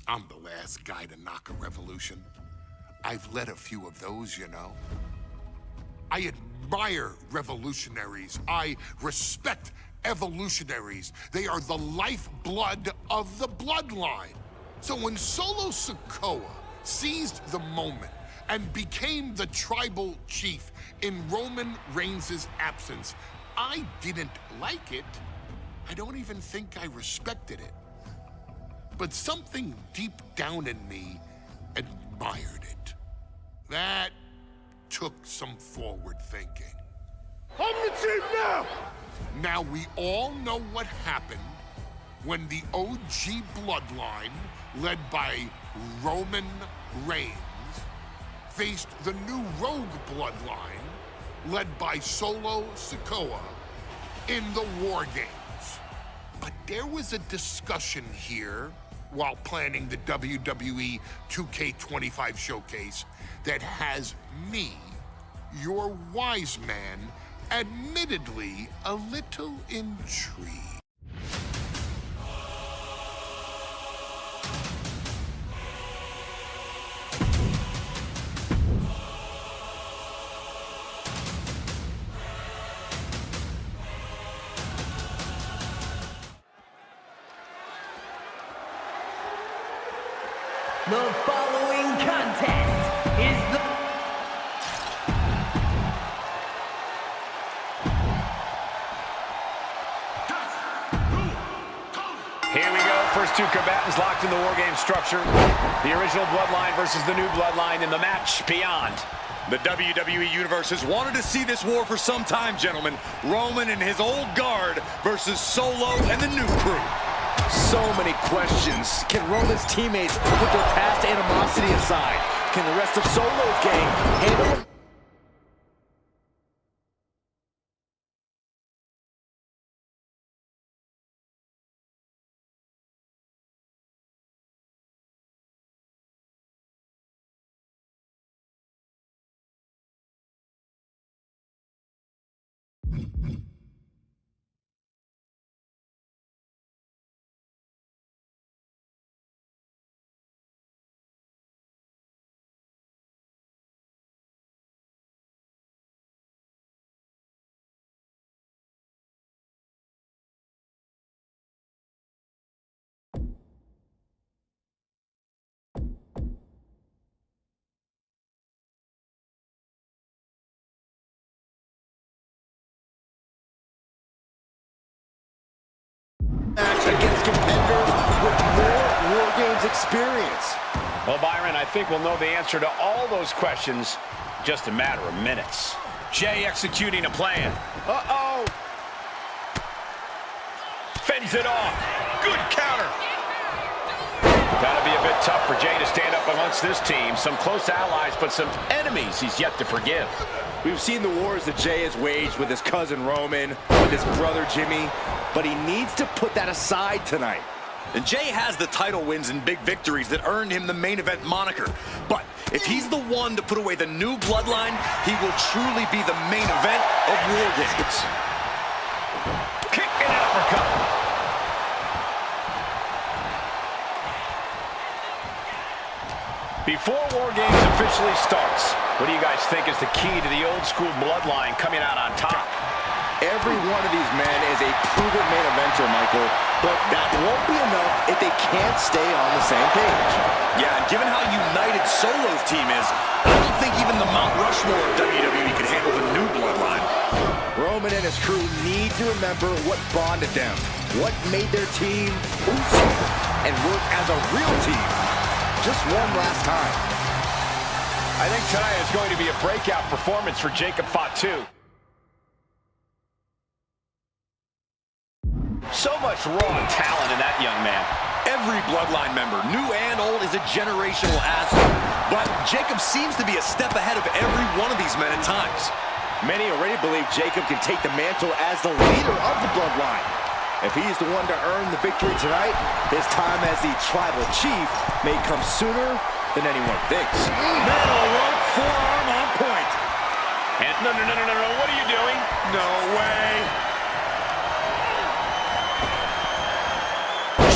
I'm the last guy to knock a revolution. I've led a few of those, you know. I admire revolutionaries. I respect evolutionaries. They are the lifeblood of the bloodline. So when Solo Sikoa seized the moment and became the tribal chief in Roman Reigns' absence, I didn't like it. I don't even think I respected it. But something deep down in me admired it. That took some forward thinking. I'm the chief now! Now we all know what happened when the OG bloodline, led by Roman Reigns, faced the new rogue bloodline, led by Solo Sikoa, in the War Games. But there was a discussion here while planning the WWE 2K25 showcase that has me, your wise man, admittedly a little intrigued. The following contest is the... Here we go. First two combatants locked in the War Game structure. The original Bloodline versus the new Bloodline in the match beyond. The WWE Universe has wanted to see this war for some time, gentlemen. Roman and his old guard versus Solo and the new crew. So many questions. Can Roman's teammates put their past animosity aside? Can the rest of Solo's gang handle it? against competitors with more War Games experience? Well, Byron, I think we'll know the answer to all those questions in just a matter of minutes. Jay executing a plan. Uh-oh. Fends it off. Good counter. Gotta be a bit tough for Jay to stand up amongst this team. Some close allies, but some enemies he's yet to forgive. We've seen the wars that Jay has waged with his cousin Roman, with his brother Jimmy, but he needs to put that aside tonight. And Jay has the title wins and big victories that earned him the main event moniker. But if he's the one to put away the new bloodline, he will truly be the main event of War Games. Kick and uppercut. Before War Games officially starts, what do you guys think is the key to the old school bloodline coming out on top? Every one of these men is a proven main eventer, Michael, but that won't be enough if they can't stay on the same page. Yeah, and given how united Solo's team is, I don't think even the Mount Rushmore of WWE could handle the new bloodline. Roman and his crew need to remember what bonded them, what made their team Uso, and work as a real team. Just one last time. I think tonight is going to be a breakout performance for Jacob Fatu. So much raw talent in that young man. Every bloodline member, new and old, is a generational asset. But Jacob seems to be a step ahead of every one of these men at times. Many already believe Jacob can take the mantle as the leader of the bloodline. If he's the one to earn the victory tonight, his time as the tribal chief may come sooner than anyone thinks. Metal rope forearm on point. And no, what are you doing? No way.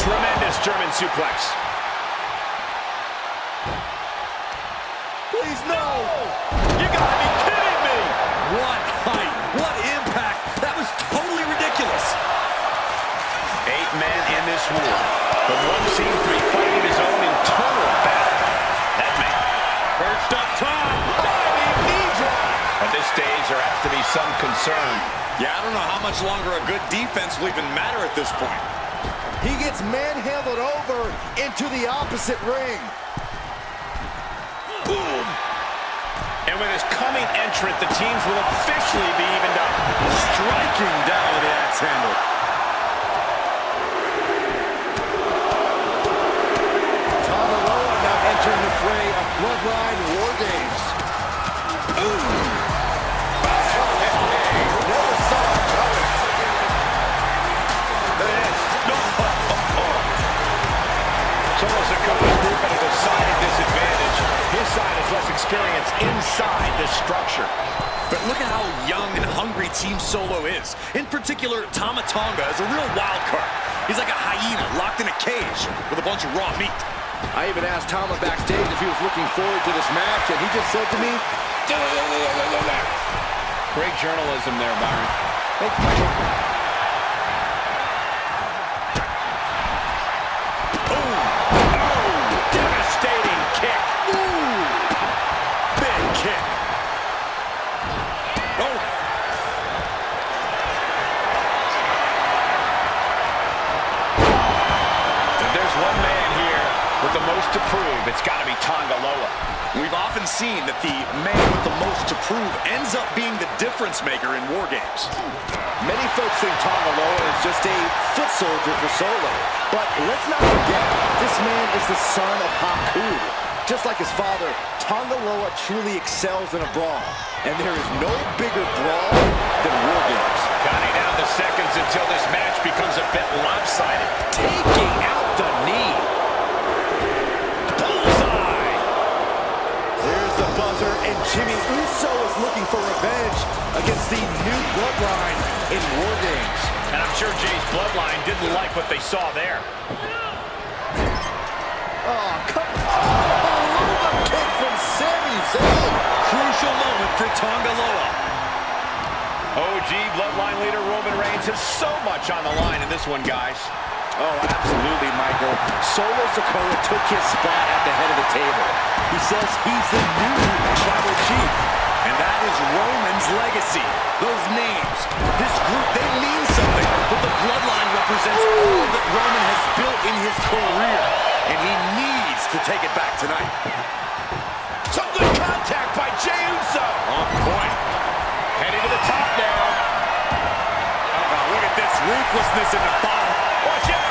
Tremendous German suplex. Please, no! You gotta be kidding me! What height, what impact! That was totally ridiculous! 8 men in this war, but one seems to be fighting his own internal battle. That man. Perched up top, diving knee drop! At this stage, there has to be some concern. Yeah, I don't know how much longer a good defense will even matter at this point. He gets manhandled over into the opposite ring. Boom! And with his coming entrant, the teams will officially be evened up. Striking down with the axe handle. Tomaloa now entering the fray of Bloodline War Games. Ooh! Never saw it coming. There it is. No. Solo's a couple's group at a decided disadvantage. His side has less experience inside this structure. But look at how young and hungry Team Solo is. In particular, Tama Tonga is a real wild card. He's like a hyena locked in a cage with a bunch of raw meat. I even asked Tama backstage if he was looking forward to this match, and he just said to me, Great journalism there, Byron. thanks, Michael. Devastating kick. Ooh! Big kick. Oh! If there's one man here with the most to prove, it's got to be Tonga Loa. We've often seen that the man with the most to prove ends up being the difference maker in War Games. Many folks think Tonga Loa is just a foot soldier for Solo. But let's not forget, this man is the son of Haku. Just like his father, Tonga Loa truly excels in a brawl. And there is no bigger brawl than War Games. Counting down the seconds until this match becomes a bit lopsided. Taking out the knee. Bullseye! There's the buzzer, and Jimmy Uso is looking for revenge against the new bloodline in War Games. And I'm sure Jay's bloodline didn't like what they saw there. Oh, come on! A kick from Sami Zayn. Crucial moment for Tonga Loa. OG bloodline leader Roman Reigns has so much on the line in this one, guys. Oh, absolutely, Michael. Solo Sikoa took his spot at the head of the table. He says he's the new tribal chief. And that is Roman's legacy. Those names, this group, they mean something. But the bloodline represents all that Roman his career, and he needs to take it back tonight. Some good contact by Jey Uso. On point. Heading to the top now. Oh, look at this ruthlessness in the bottom. Watch out!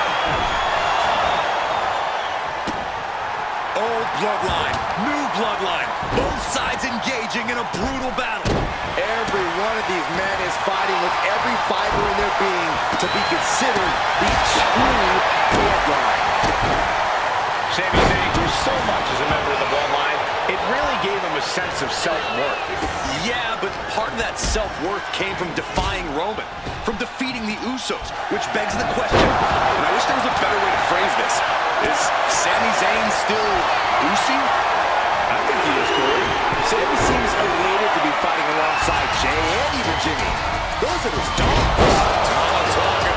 Old bloodline, new bloodline. Both sides engaging in a brutal battle. Every one of these men is fighting with every fiber in their being to be considered the true bloodline. Sami Zayn grew so much as a member of the bloodline, it really gave him a sense of self-worth. Yeah, but part of that self-worth came from defying Roman, from defeating the Usos, which begs the question, and I wish there was a better way to phrase this. Is Sami Zayn still Usi? I think he is, Corey. Sami seems elated to be fighting alongside Jey and even Jimmy. Those are his dogs. Tonga.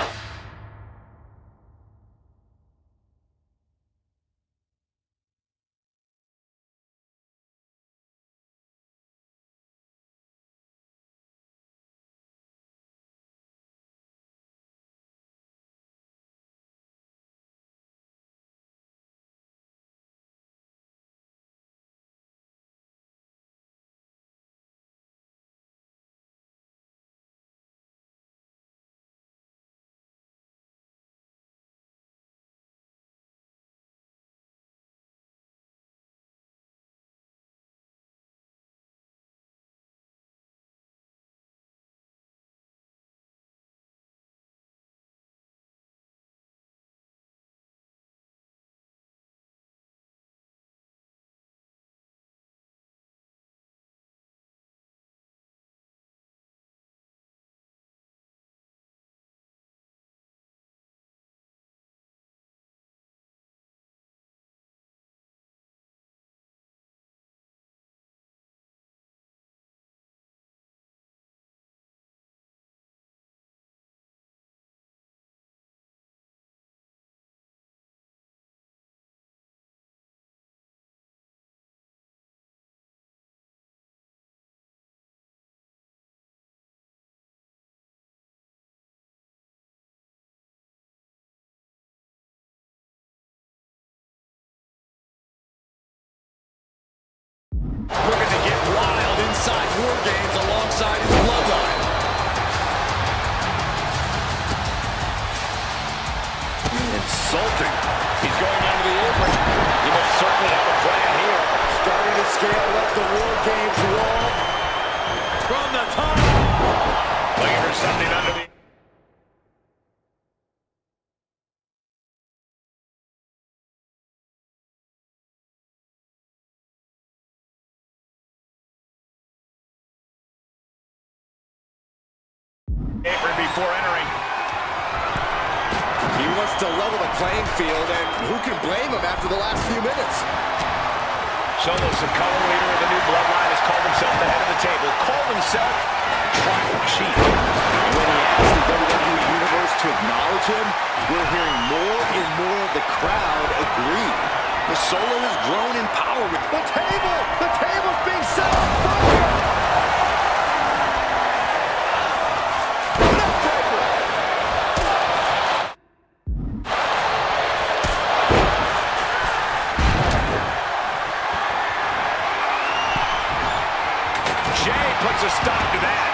Looking to get wild inside War Games alongside his bloodline. Insulting. He's going under the apron. He must certainly have a plan here. Starting to scale up the War Games wall. From the top. Looking for something under the... apron before entering. He wants to level the playing field, and who can blame him after the last few minutes? Solo Sikoa, leader of the new bloodline, has called himself the head of the table. Called himself tribal chief. When he asked the WWE Universe to acknowledge him, we're hearing more and more of the crowd agree. The Solo has grown in power with the table! The table's being set on fire! Jey puts a stop to that.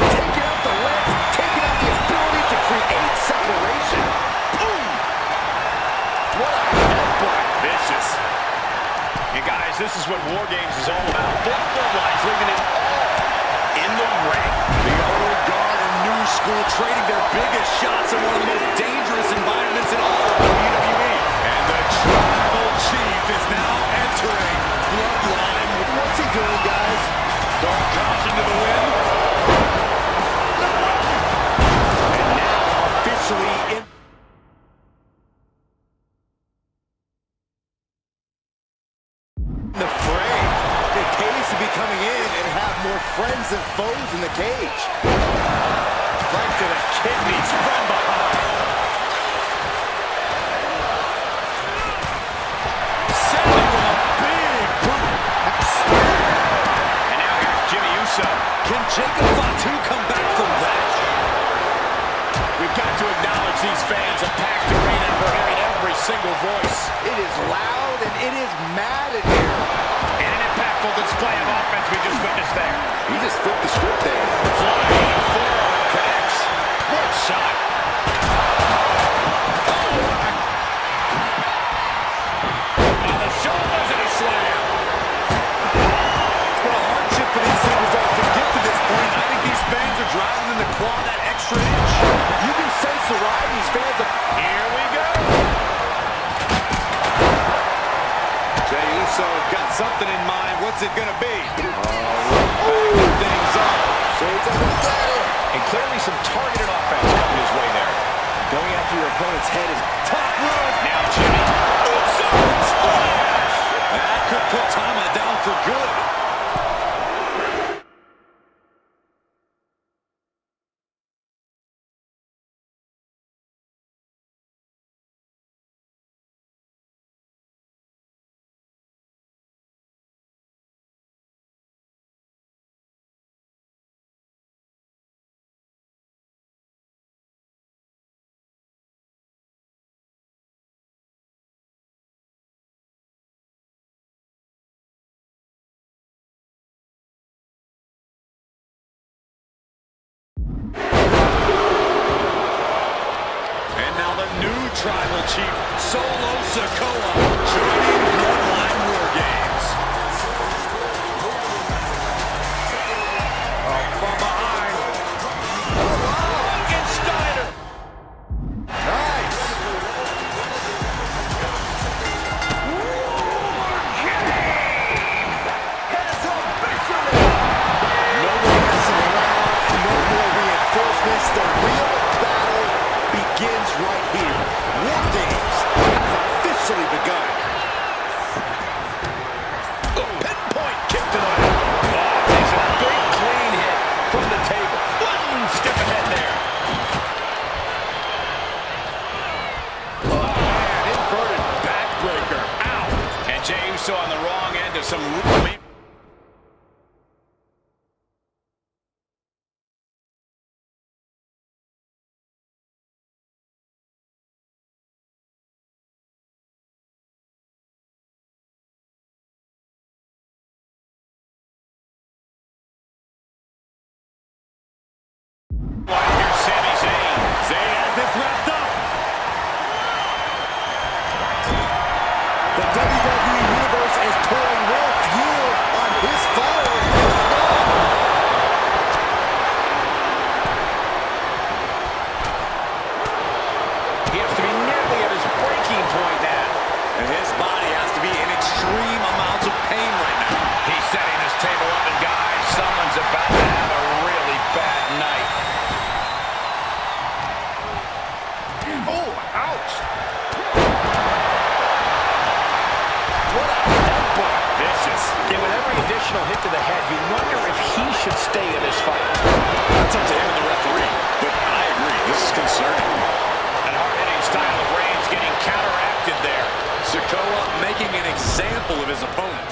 Taking out the legs, taking out the ability to create separation. Boom! What a headbutt. Vicious. And guys, this is what War Games is all about. Both bloodlines leaving it all in the ring. The old guard and new school trading their biggest shots in one of the most dangerous environments in all of WWE. And the tribal chief is now entering Bloodline. What's he doing, guys? Dark caution to the wind. And now officially in the fray. The cage to be coming in and have more friends than foes in the cage. Right to the kidneys from behind. Sending with a big boot. And now here's Jimmy Uso. Can fans a packed arena, and we're hearing every single voice. It is loud and it is mad in here. And an impactful display of offense we just witnessed there. He just flipped the script there. Flying forearm connects. What shot. On the shoulders and a slam. It's been a hardship for these superstars to get to this point. I think these fans are driving them to claw that extra inch. You can sense the ride these fans are. Here we go. Jey Uso got something in mind. What's it gonna be? Backing things up. And clearly some targeted offense coming his way there. Going after your opponent's head is top rope. Now Jimmy. Uso splash! That could put Tama down for good. Tribal Chief Solo Sikoa joining Bloodline War Games. From behind. And Steiner. Nice. No more messing around. No more reinforcements. The real battle begins right here. War Games has officially begun. Pinpoint kick to the head. Oh, takes a big clean hit from the table. One step ahead there. Oh, man, inverted backbreaker. Ow. And Jey Uso on the wrong end of some... Here's Sami Zayn. Zayn has this wrapped up. The WWE Universe is pouring more fuel on his fire. He has to be nearly at his breaking point now. And his body has to be in extreme amounts of pain right now. He's setting this table up, and guys, someone's about to have a really bad night. Oh, ouch. What a headbutt. Vicious. And with every additional hit to the head, you wonder if he should stay in this fight. That's up to him and the referee. But I agree, this is concerning. An hard-hitting style of Reigns getting counteracted there. Sikoa making an example of his opponent.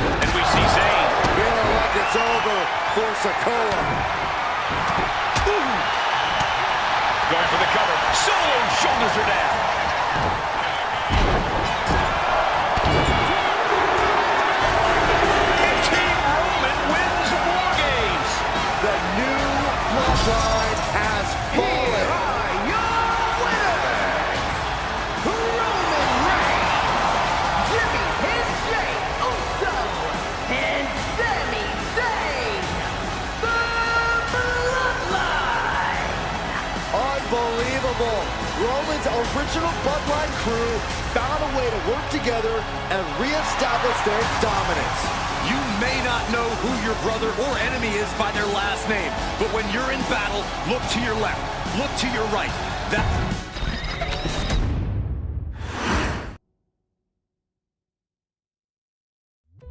And we see Zayn. Feeling like it's over for Sikoa. Going for the cover. Solo shoulders her down. And Team Roman wins War Games. The new bloodline has fallen. Are your winners, Roman Reigns, Jimmy Jey Uso, and Sami Zayn, the Bloodline. Unbelievable. Roman's original bloodline crew found a way to work together and reestablish their dominance. You may not know who your brother or enemy is by their last name, but when you're in battle, look to your left, look to your right.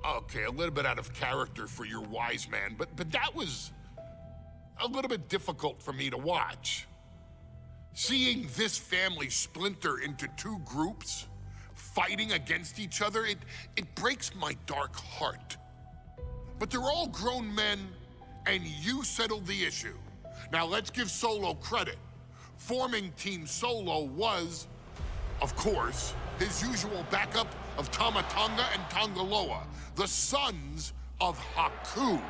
Okay, a little bit out of character for your wise man, but that was a little bit difficult for me to watch. Seeing this family splinter into two groups, fighting against each other, it breaks my dark heart. But they're all grown men, and you settled the issue. Now let's give Solo credit forming Team Solo was, of course, his usual backup of Tama Tonga and Tongaloa, the sons of Haku,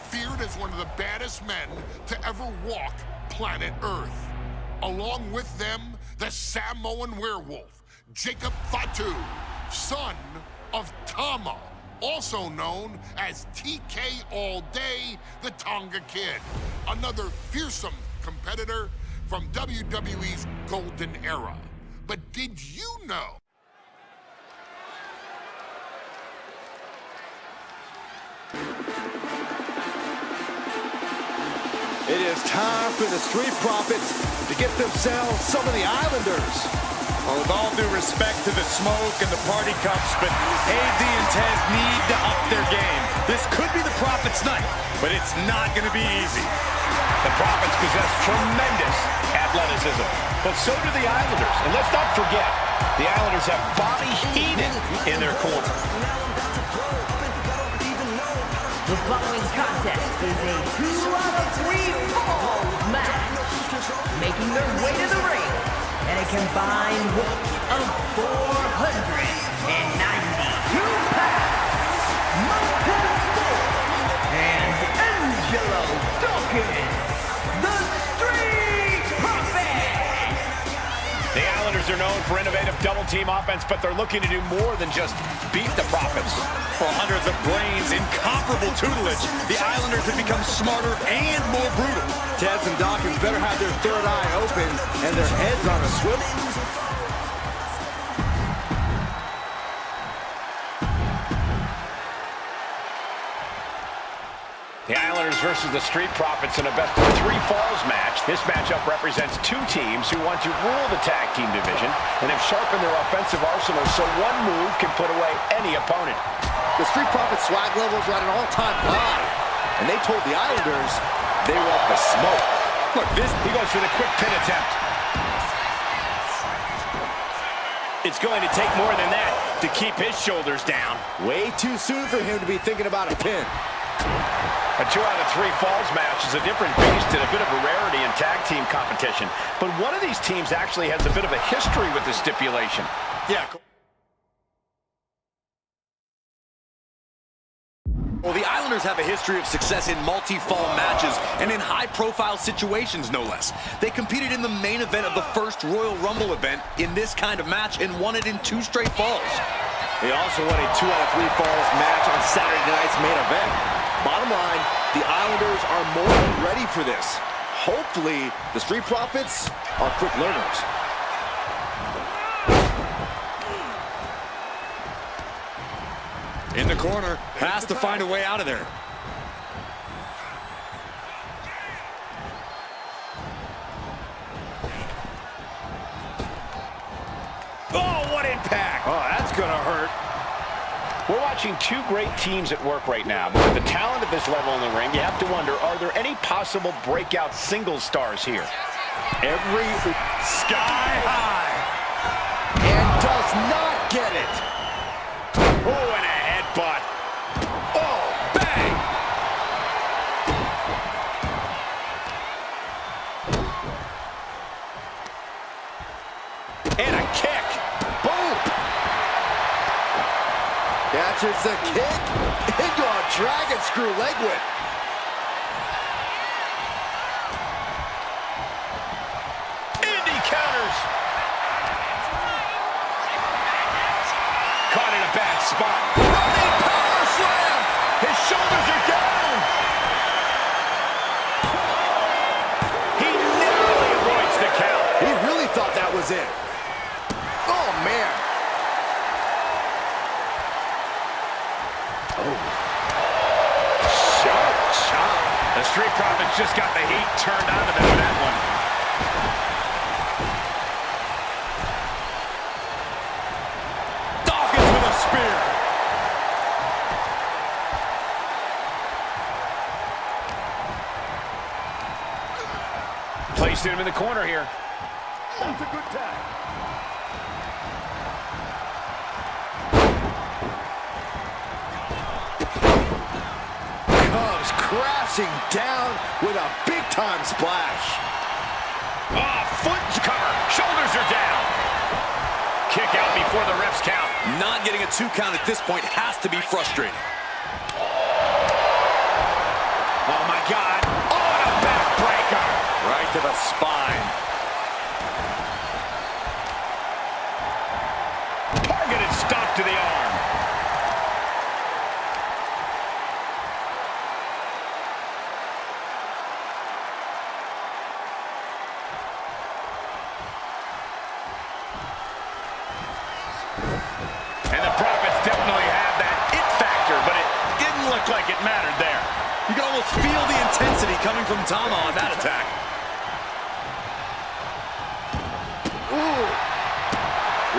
feared as one of the baddest men to ever walk planet Earth. Along with them, the Samoan werewolf, Jacob Fatu, son of Tama, also known as TK All Day, the Tonga Kid, another fearsome competitor from WWE's golden era. But did you know? It is time for the Street Profits to get themselves some of the Islanders. Well, with all due respect to the smoke and the party cups, but AD and Tez need to up their game. This could be the Profits' night, but it's not going to be easy. The Profits possess tremendous athleticism, but so do the Islanders. And let's not forget, the Islanders have Bobby Heenan in their corner. The following contest is a 2-out-of-3 falls match. Making their way to the ring at a combined weight of 492 pounds, Montez Ford and Angelo Dawkins, the Street Profits. The Islanders are known for innovative double-team offense, but they're looking to do more than just beat the Profits. Well, under the brains, incomparable tutelage, the Islanders have become smarter and more brutal. Tez and Dawkins better have their third eye open and their heads on a swivel. The Islanders versus the Street Profits in a best-of-3 falls match. This matchup represents two teams who want to rule the tag team division and have sharpened their offensive arsenal so one move can put away any opponent. The Street Profits swag levels are at an all-time high, and they told the Islanders they want the smoke. Look, he goes for the quick pin attempt. It's going to take more than that to keep his shoulders down. Way too soon for him to be thinking about a pin. A 2-out-of-3 falls match is a different beast and a bit of a rarity in tag team competition. But one of these teams actually has a bit of a history with the stipulation. Yeah. Well, the Islanders have a history of success in multi-fall matches and in high-profile situations, no less. They competed in the main event of the first Royal Rumble event in this kind of match and won it in 2 straight falls. They also won a 2-out-of-3 falls match on Saturday night's main event. Bottom line, the Islanders are more than ready for this. Hopefully, the Street Profits are quick learners. In the corner, has to find a way out of there. Oh, what impact! Oh, that's gonna hurt. We're watching two great teams at work right now. But with the talent at this level in the ring, you have to wonder, are there any possible breakout singles stars here? Every Sky high. and does not get it. Oh, and a headbutt. Oh, bang! And a kick. Boom! Catches the kick into a dragon screw leg whip. Indy counters. Caught in a bad spot. Running power slam! His shoulders are down. He narrowly avoids the count. He really thought that was it. Oh, man. Sharp chop. The Street Profits just got the heat turned onto them in that one. Dawkins with a spear. Placed him in the corner here. That's a good tag. Comes crashing down with a big-time splash. Oh, foot cover. Shoulders are down. Kick out before the ref's count. Not getting a 2 count at this point has to be frustrating. Oh, my God. Oh, and a backbreaker. Right to the spine. Targeted stop to the arm. And the Profits definitely have that it factor, but it didn't look like it mattered there. You can almost feel the intensity coming from Tama on that attack. Ooh.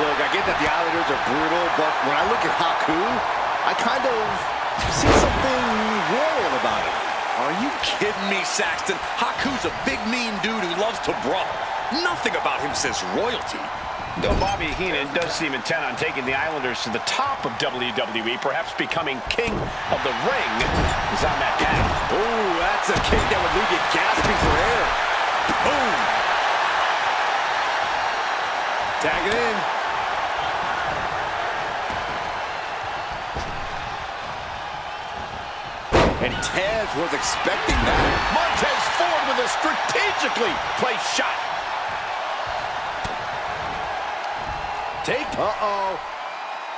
Look, I get that the Islanders are brutal, but when I look at Haku, I kind of see something royal about it. Are you kidding me, Saxton? Haku's a big, mean dude who loves to brawl. Nothing about him says royalty. Though Bobby Heenan does seem intent on taking the Islanders to the top of WWE, perhaps becoming king of the ring, is on that path. Ooh, that's a kick that would leave you gasping for air. Boom. Tag it in. And Taz was expecting that. Montez Ford with a strategically placed shot. Taped. Uh-oh.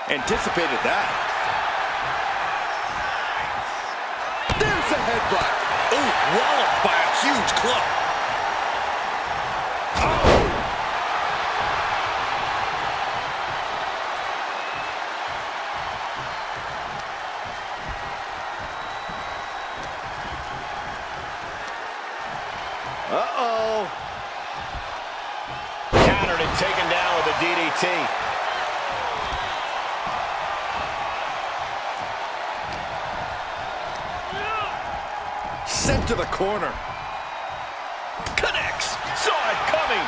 Anticipated that. There's a headbutt. Ooh, walloped by a huge club. Uh-oh. Countered and taken down with a DDT. Sent to the corner. Connects. Saw it coming.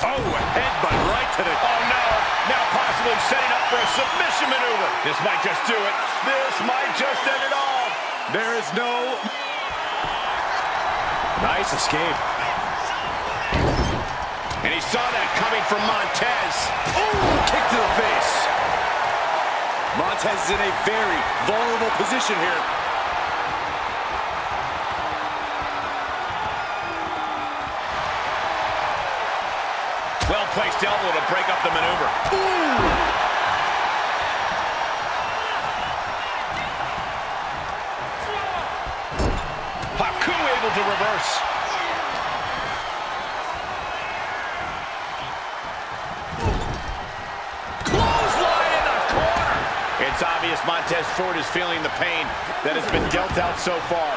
Oh, a headbutt right to the... Oh, no. Now possibly setting up for a submission maneuver. This might just do it. This might just end it all. There is no... Nice escape. And he saw that coming from Montez. Ooh, kick to the face. Montez is in a very vulnerable position here. Well-placed elbow to break up the maneuver. Ooh. Haku able to reverse. Clothesline in the corner. It's obvious Montez Ford is feeling the pain that has been dealt out so far.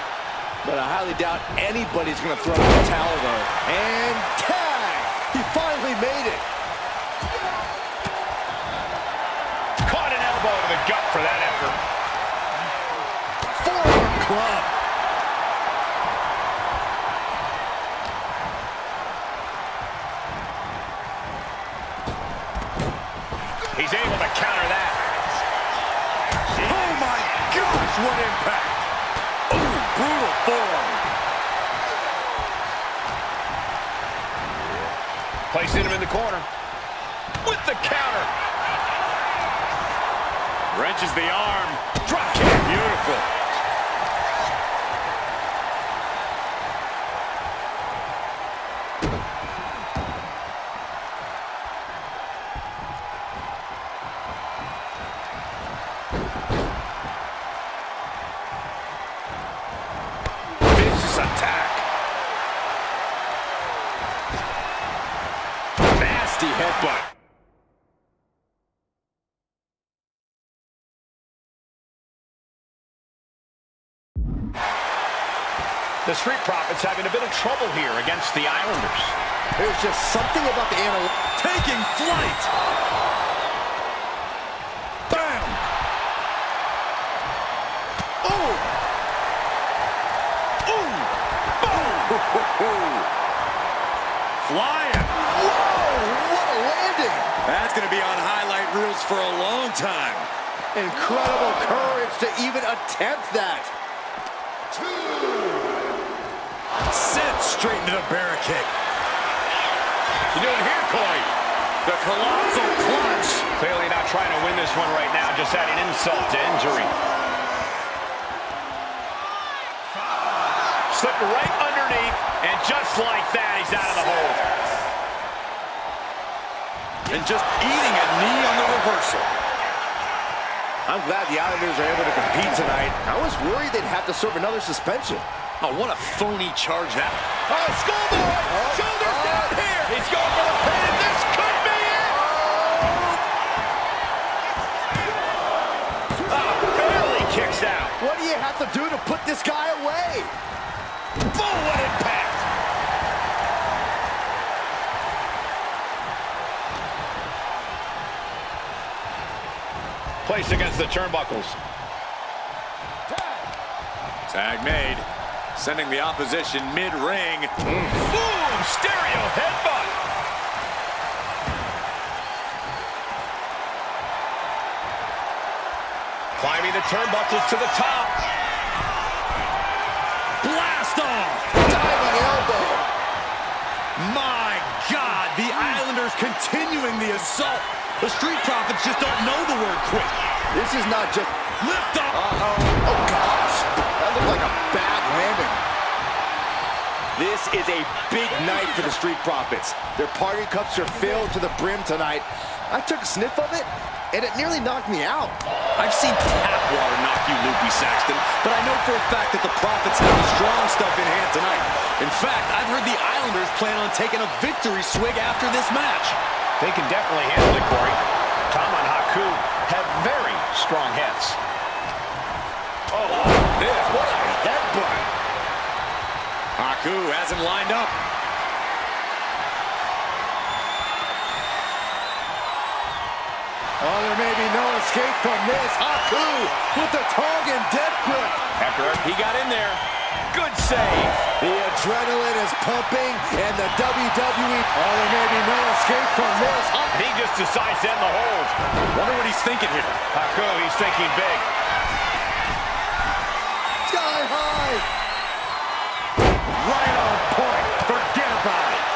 But I highly doubt anybody's going to throw in the towel, though. And tag! He finally made it. Caught an elbow to the gut for that effort. Forearm club. He's able to counter that. Oh, my gosh, what impact. Ooh, brutal forearm. Placing him in the corner. With the counter. Wrenches the arm. Drop kick. Beautiful. Vicious attack. Nasty headbutt. The Street Profits having a bit of trouble here against the Islanders. There's just something about the animal Taking flight. Bam! Oh! Ooh! Boom! Flying. Whoa! What a landing! That's going to be on highlight reels for a long time. Incredible courage to even attempt that. Sent straight into the barricade. You doing here, Corey? The colossal clutch. Clearly not trying to win this one right now, just adding insult to injury. Slipped right underneath, and just like that, he's out of the hold. And just eating a knee on the reversal. I'm glad the Islanders are able to compete tonight. I was worried they'd have to serve another suspension. Oh, what a phony charge that. Oh, schoolboy! Shoulders down here! He's going for the pin, and this could be it! Barely kicks out. What do you have to do to put this guy away? Boom, what impact! Placed against the turnbuckles. Tag made. Sending the opposition mid-ring. Boom! Stereo headbutt! Climbing the turnbuckles to the top. Blast off! Diving elbow. My God, the Islanders continuing the assault. The Street Profits just don't know the word quit. This is not just... Lift up! Oh, gosh. That looked like a bad landing. This is a big night for the Street Profits. Their party cups are filled to the brim tonight. I took a sniff of it, and it nearly knocked me out. I've seen tap water knock you loopy, Saxton, but I know for a fact that the Profits have the strong stuff in hand tonight. In fact, I've heard the Islanders plan on taking a victory swig after this match. They can definitely handle it, Corey. Tom and Haku have very strong heads. Oh, this, what a headbutt. Haku has him lined up. Oh, there may be no escape from this. Haku with the Tongan death grip. After he got in there. Good save. The adrenaline is pumping, and the WWE... Oh, there may be no escape from this. He just decides to end the hold. Wonder what he's thinking here. Haku, he's thinking big. Sky high. Right on point. Forget about it.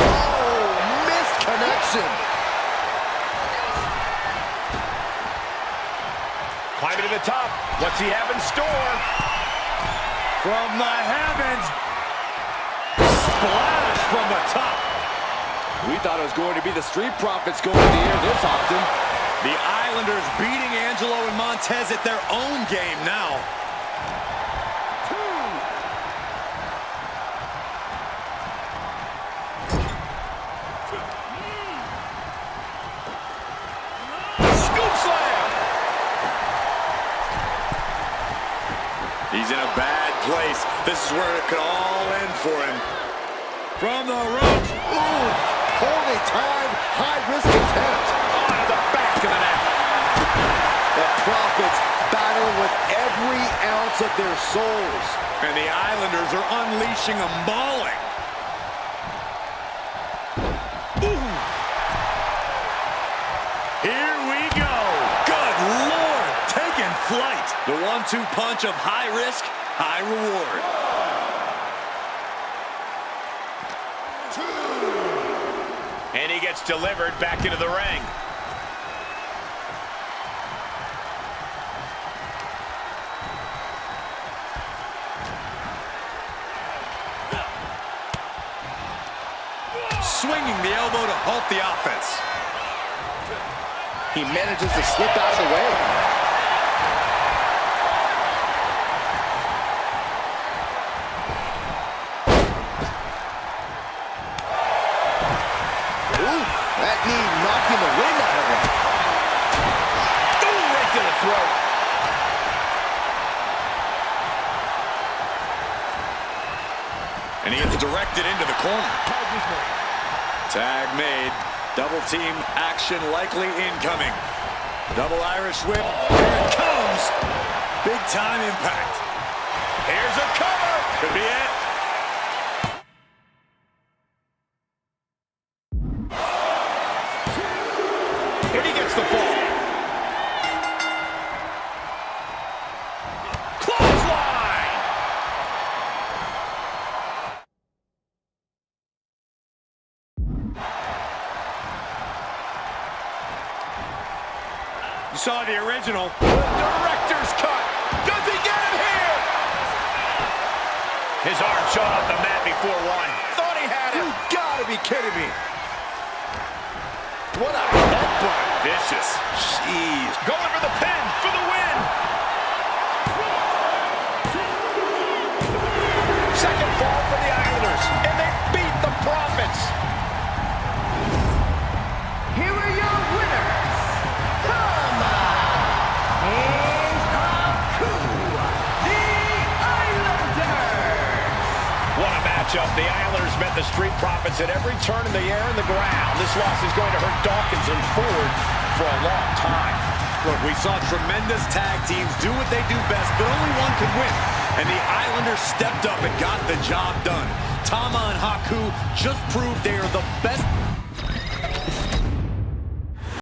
Oh, missed connection. Climbing to the top. What's he have in store? From the heavens. Splash from the top. We thought it was going to be the Street Profits going to the air this often. The Islanders beating Angelo and Montez at their own game now. Scoop slam. He's in a bad place. This is where it could all end for him. From the ropes. Ooh, holy time, high-risk attempt. On the back of the neck. The Profits battling with every ounce of their souls. And the Islanders are unleashing a mauling. Ooh. Here we go. Good Lord, taking flight. The 1-2 punch of high risk, high reward. And he gets delivered back into the ring. Swinging the elbow to halt the offense. He manages to slip out of the way. Ooh, that knee knocking the wind out of him. Ooh, right to the throat. And he gets directed into the corner. Tag made. Double team action likely incoming. Double Irish whip. Here it comes. Big time impact. Here's a cover. Could be it. And he gets the fall. saw the original. Director's cut. Does he get it here? His arm showed off the mat before one. Thought he had it. You gotta be kidding me. What a headbutt. Vicious. Jeez. Going for the pin for the win. Second fall for the Islanders, and they beat the Profits. Here are your winners, Tama and Haku, the Islanders. What a matchup. The Islanders met the Street Profits at every turn in the air and the ground. This loss is going to hurt Dawkins and Ford for a long time. Look, we saw tremendous tag teams do what they do best, but only one could win. And the Islanders stepped up and got the job done. Tama and Haku just proved they are the best